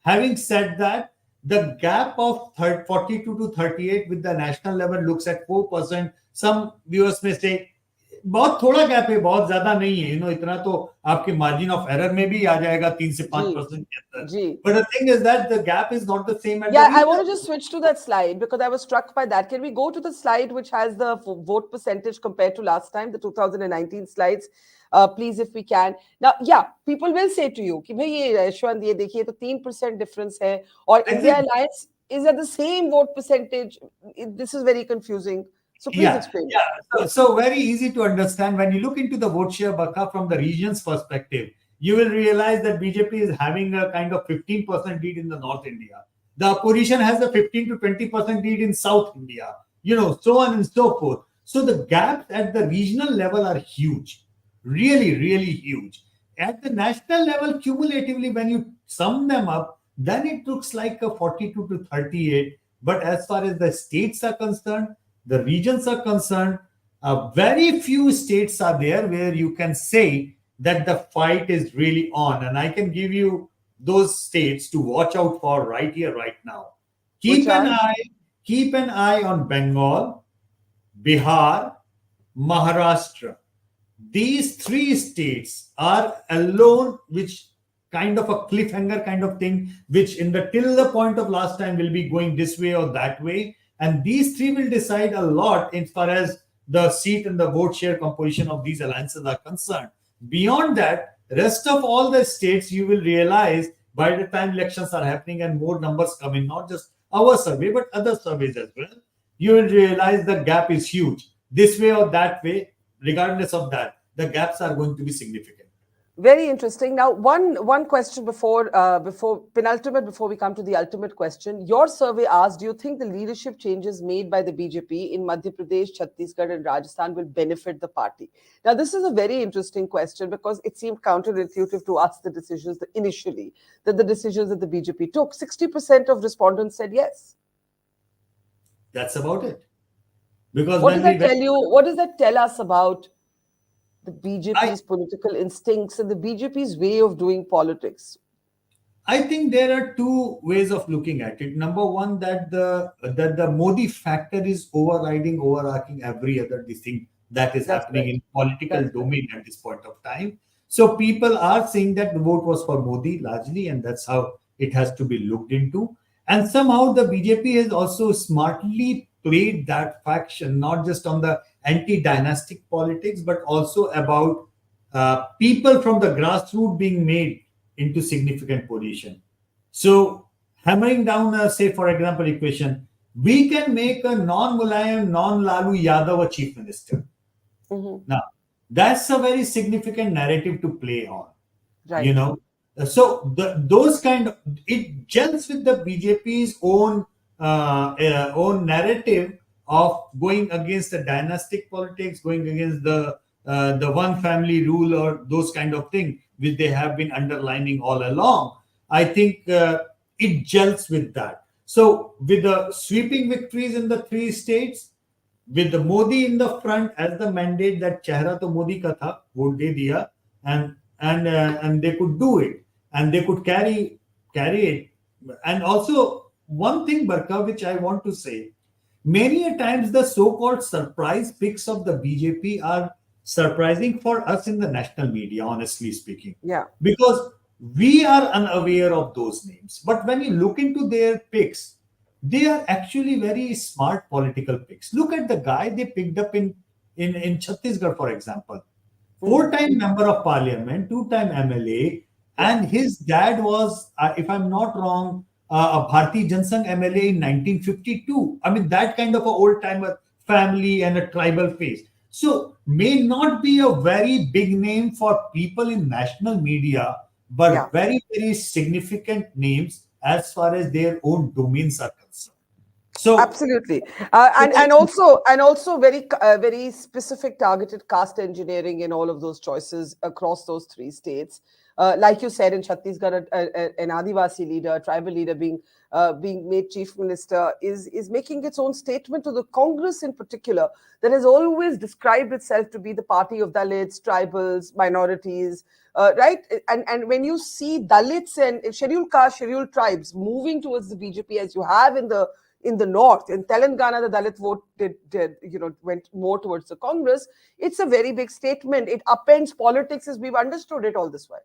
Having said that, the gap of 42 to 38 with the national level looks at 4%. Some viewers may say, बहुत थोड़ा gap है, बहुत ज्यादा नहीं है, इतना तो आपके मार्जिन ऑफ एरर में भी आ जाएगा 3 से 5% के अंदर. But the thing is that the gap is not the same. I want to just switch to that slide because I was struck by that. Can we go to the slide which has the vote percentage compared to last time, the 2019 slides, please, if we can. Now, people will say to you, कि भाई ये Yashwant, ये देखिए तो 3% difference है, और India Alliance is at the same vote percentage. This is very confusing. So please explain. So very easy to understand. When you look into the vote share, Barkha, from the region's perspective, you will realize that BJP is having a kind of 15% lead in the North India. The opposition has a 15 to 20% lead in South India, so on and so forth. So the gaps at the regional level are huge, really, really huge. At the national level, cumulatively, when you sum them up, then it looks like a 42 to 38. But as far as the states are concerned, the regions are concerned, very few states are there where you can say that the fight is really on. And I can give you those states to watch out for right here, right now. Which are? Keep an eye on Bengal, Bihar, Maharashtra. These three states are alone, which kind of a cliffhanger kind of thing, which in the till the point of last time will be going this way or that way. And these three will decide a lot as far as the seat and the vote share composition of these alliances are concerned. Beyond that, rest of all the states, you will realize by the time elections are happening and more numbers come in, not just our survey, but other surveys as well, you will realize the gap is huge. This way or that way, regardless of that, the gaps are going to be significant. Very interesting. Now, one question before penultimate, before we come to the ultimate question. Your survey asked, do you think the leadership changes made by the BJP in Madhya Pradesh, Chhattisgarh and Rajasthan will benefit the party? Now, this is a very interesting question because it seemed counterintuitive to us, the decisions that initially, that the decisions that the BJP took. 60% of respondents said yes. That's about it. Because what does that tell you? What does that tell us about the BJP's political instincts and the BJP's way of doing politics? I think there are two ways of looking at it. Number one, that the Modi factor is overarching every other thing that is happening in political domain at this point of time. So people are saying that the vote was for Modi largely, and that's how it has to be looked into. And somehow the BJP has also smartly played that faction, not just on the anti-dynastic politics, but also about people from the grassroots being made into significant position. So hammering down, say, for example, equation, we can make a non-Mulayam, non-Lalu Yadav a chief minister. Now, that's a very significant narrative to play on. Right. You know, so those kind of, it gels with the BJP's own narrative of going against the dynastic politics, going against the one family rule or those kind of thing, which they have been underlining all along. I think it gels with that. So with the sweeping victories in the three states, with the Modi in the front as the mandate that chehra to Modi ka tha, vote de diya, and they could do it, and they could carry it. And also one thing, Barkha, which I want to say, many a times the so-called surprise picks of the BJP are surprising for us in the national media, honestly speaking. Yeah. Because we are unaware of those names. But when you look into their picks, they are actually very smart political picks. Look at the guy they picked up in Chhattisgarh, for example. 4-time member of parliament, 2-time MLA, and his dad was, if I'm not wrong, a Bharti Jansangh MLA in 1952. I mean, that kind of an old-timer family and a tribal face. So, may not be a very big name for people in national media, but very, very significant names as far as their own domains are concerned. So absolutely, and also very specific targeted caste engineering in all of those choices across those three states. Like you said, in Chhattisgarh, an Adivasi leader, a tribal leader being made chief minister is making its own statement to the Congress in particular, that has always described itself to be the party of Dalits, tribals, minorities, right? And when you see Dalits and scheduled caste, scheduled tribes moving towards the BJP, as you have in the north, in Telangana, the Dalit vote went more towards the Congress. It's a very big statement. It upends politics as we've understood it all this while.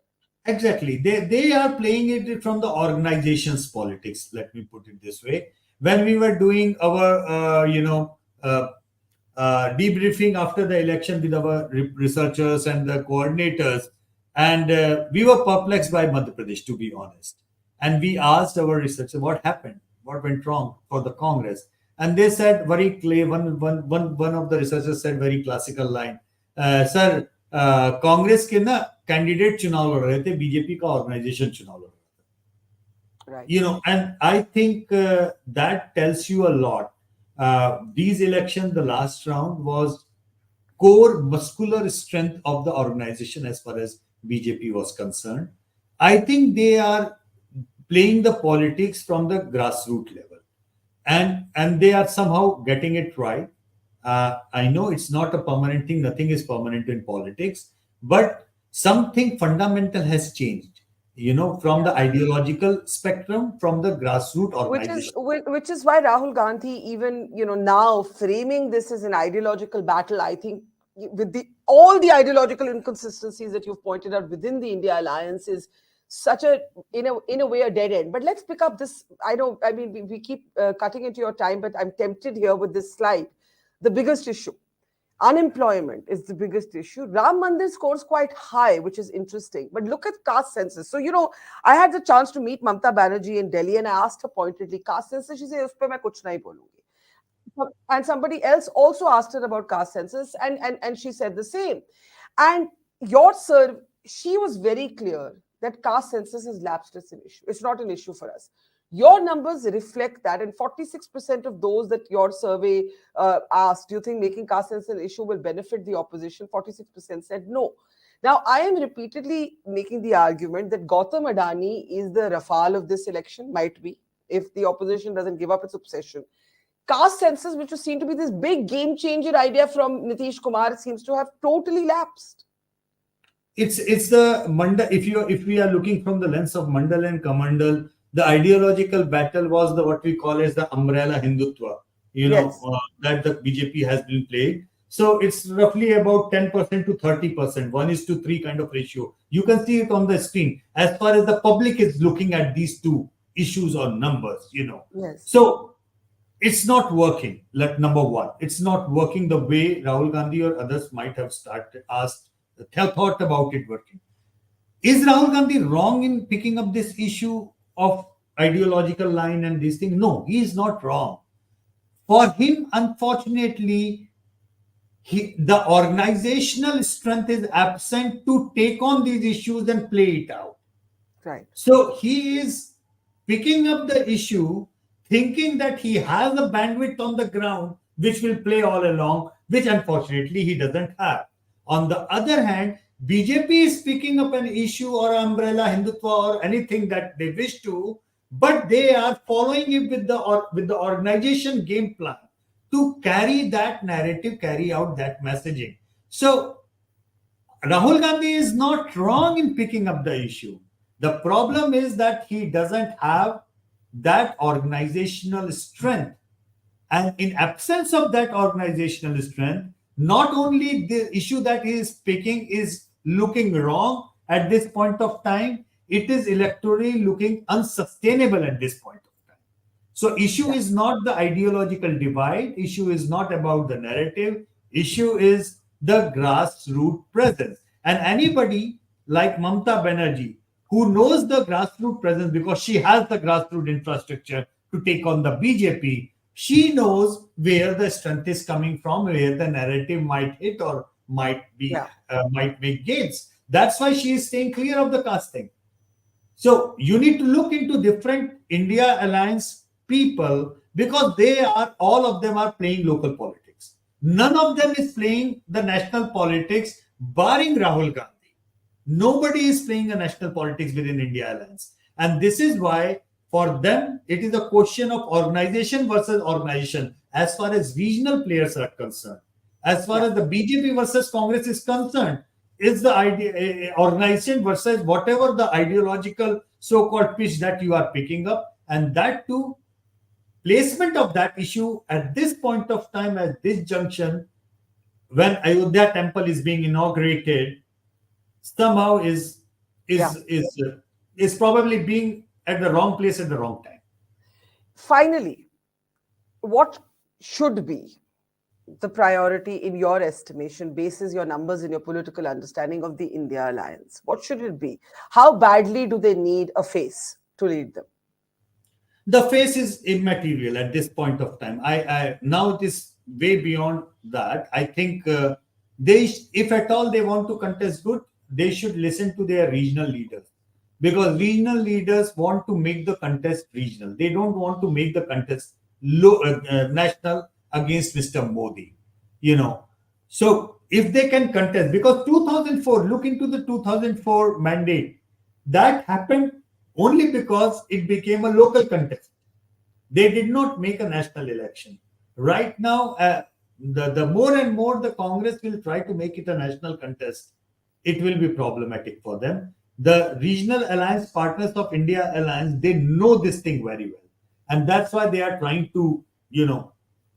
Exactly. They are playing it from the organization's politics, let me put it this way. When we were doing our, debriefing after the election with our researchers and the coordinators, and we were perplexed by Madhya Pradesh, to be honest. And we asked our researchers what happened, what went wrong for the Congress. And they said very clear, one of the researchers said very classical line, sir, Congress के ना candidate चुनाव लड़ रहे थे, BJP का organisation चुनाव लड़ रहा था. You know, and I think that tells you a lot. These elections, the last round was core muscular strength of the organization as far as BJP was concerned. I think they are playing the politics from the grassroots level, and they are somehow getting it right. I know it's not a permanent thing; nothing is permanent in politics, but something fundamental has changed. From the ideological spectrum, from the grassroots organization. Which is why Rahul Gandhi, even now framing this as an ideological battle, I think with all the ideological inconsistencies that you've pointed out within the India alliance is such a in a way a dead end. But let's pick up this. I mean, we keep cutting into your time, but I'm tempted here with this slide. The biggest issue. Unemployment is the biggest issue. Ram Mandir scores quite high, which is interesting. But look at caste census. So, I had the chance to meet Mamta Banerjee in Delhi and I asked her pointedly, caste census, she said, "Us pe main kuch nahi bolungi." And somebody else also asked her about caste census and she said the same. And she was very clear that caste census has lapsed as an issue. It's not an issue for us. Your numbers reflect that, and 46% of those that your survey asked, do you think making caste census an issue will benefit the opposition? 46% said no. Now, I am repeatedly making the argument that Gautam Adani is the Rafale of this election, might be, if the opposition doesn't give up its obsession. Caste census, which was seen to be this big game changer idea from Nitish Kumar, seems to have totally lapsed. It's the Mandal. If we are looking from the lens of Mandal and Kamandal, the ideological battle was what we call as the umbrella Hindutva, Yes. That the BJP has been playing. So it's roughly about 10% to 30%, 1:3 kind of ratio. You can see it on the screen as far as the public is looking at these two issues or numbers, Yes. So it's not working. Number one, it's not working the way Rahul Gandhi or others might have thought about it working. Is Rahul Gandhi wrong in picking up this issue of ideological line and these things? No, he is not wrong. For him, unfortunately, the organizational strength is absent to take on these issues and play it out. Right. So he is picking up the issue, thinking that he has a bandwidth on the ground, which will play all along, which unfortunately he doesn't have. On the other hand, BJP is picking up an issue or umbrella Hindutva or anything that they wish to, but they are following it with the organization game plan to carry that narrative, carry out that messaging. So Rahul Gandhi is not wrong in picking up the issue. The problem is that he doesn't have that organizational strength. And in absence of that organizational strength, not only the issue that he is picking is looking wrong at this point of time, it is electorally looking unsustainable at this point of time. So issue is not the ideological divide, issue is not about the narrative, issue is the grassroots presence. And anybody like Mamta Banerjee, who knows the grassroots presence because she has the grassroots infrastructure to take on the BJP, she knows where the strength is coming from, where the narrative might hit or might make gains. That's why she is staying clear of the casting. So you need to look into different India Alliance people because all of them are playing local politics. None of them is playing the national politics, barring Rahul Gandhi. Nobody is playing a national politics within India Alliance. And this is why for them, it is a question of organization versus organization as far as regional players are concerned. As far as the BJP versus Congress is concerned, is the organization versus whatever the ideological so-called pitch that you are picking up. And that too, placement of that issue at this point of time, at this junction, when Ayodhya temple is being inaugurated, somehow is probably being at the wrong place at the wrong time. Finally, what should be the priority in your estimation, bases your numbers and your political understanding of the India Alliance? What should it be? How badly do they need a face to lead them? The face is immaterial at this point of time. Now it is way beyond that. I think if at all they want to contest good, they should listen to their regional leaders. Because regional leaders want to make the contest regional. They don't want to make the contest national against Mr. Modi. So if they can contest, because 2004, look into the 2004 mandate, that happened only because it became a local contest. They did not make a national election. Right now, the more and more the Congress will try to make it a national contest, it will be problematic for them. The regional alliance partners of India Alliance, they know this thing very well. And that's why they are trying to,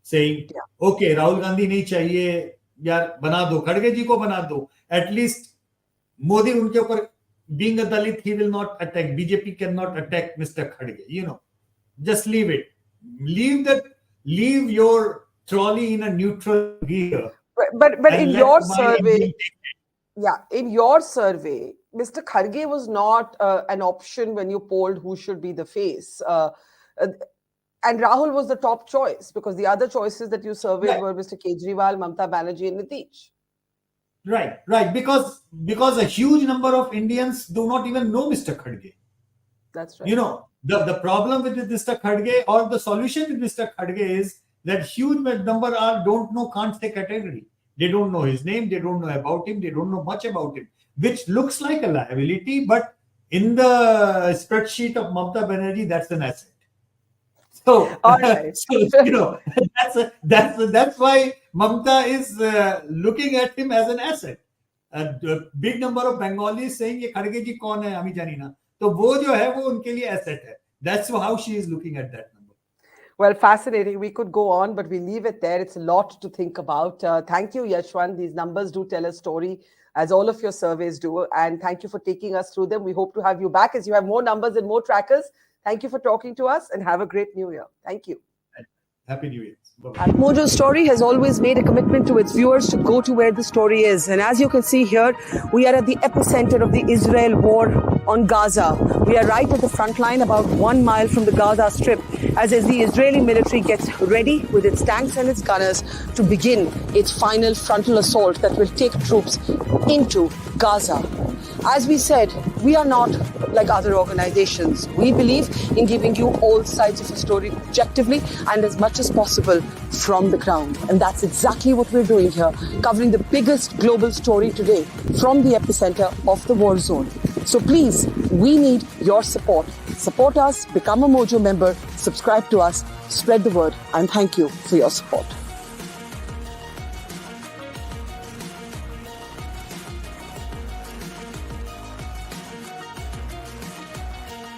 saying, okay, Rahul Gandhi nahi chahiye, yaar, bana do, Khadge ji ko bana do. At least Modi unke upar, being a Dalit, he will not attack. BJP cannot attack Mr. Khadge, Just leave it. Leave your trolley in a neutral gear. But in your survey, in your survey, Mr. Khadge was not an option when you polled who should be the face. And Rahul was the top choice because the other choices that you surveyed were Mr. Kejriwal, Mamata Banerjee, and Nitish. Right. Because a huge number of Indians do not even know Mr. Khadge. That's right. The problem with Mr. Khadge or the solution with Mr. Khadge is that huge number don't know, can't say category. They don't know his name. They don't know about him. They don't know much about him, which looks like a liability. But in the spreadsheet of Mamata Banerjee, that's an asset. So, all right. that's why Mamata is looking at him as an asset. A big number of Bengalis saying, "Ye Khadge ji kaun hai? Hami jani na." So, wo jo hai, wo unke liye asset hai. That's how she is looking at that number. Well, fascinating. We could go on, but we leave it there. It's a lot to think about. Thank you, Yashwant. These numbers do tell a story, as all of your surveys do. And thank you for taking us through them. We hope to have you back as you have more numbers and more trackers. Thank you for talking to us and have a great New Year. Thank you. Happy New Year. Bye-bye. Mojo Story has always made a commitment to its viewers to go to where the story is. And as you can see here, we are at the epicenter of the Israel war on Gaza. We are right at the front line, about 1 mile from the Gaza Strip, as the Israeli military gets ready with its tanks and its gunners to begin its final frontal assault that will take troops into Gaza. As we said, we are not like other organizations. We believe in giving you all sides of a story objectively and as much as possible from the ground. And that's exactly what we're doing here, covering the biggest global story today from the epicenter of the war zone. So please, we need your support. Support us, become a Mojo member, subscribe to us, spread the word, and thank you for your support.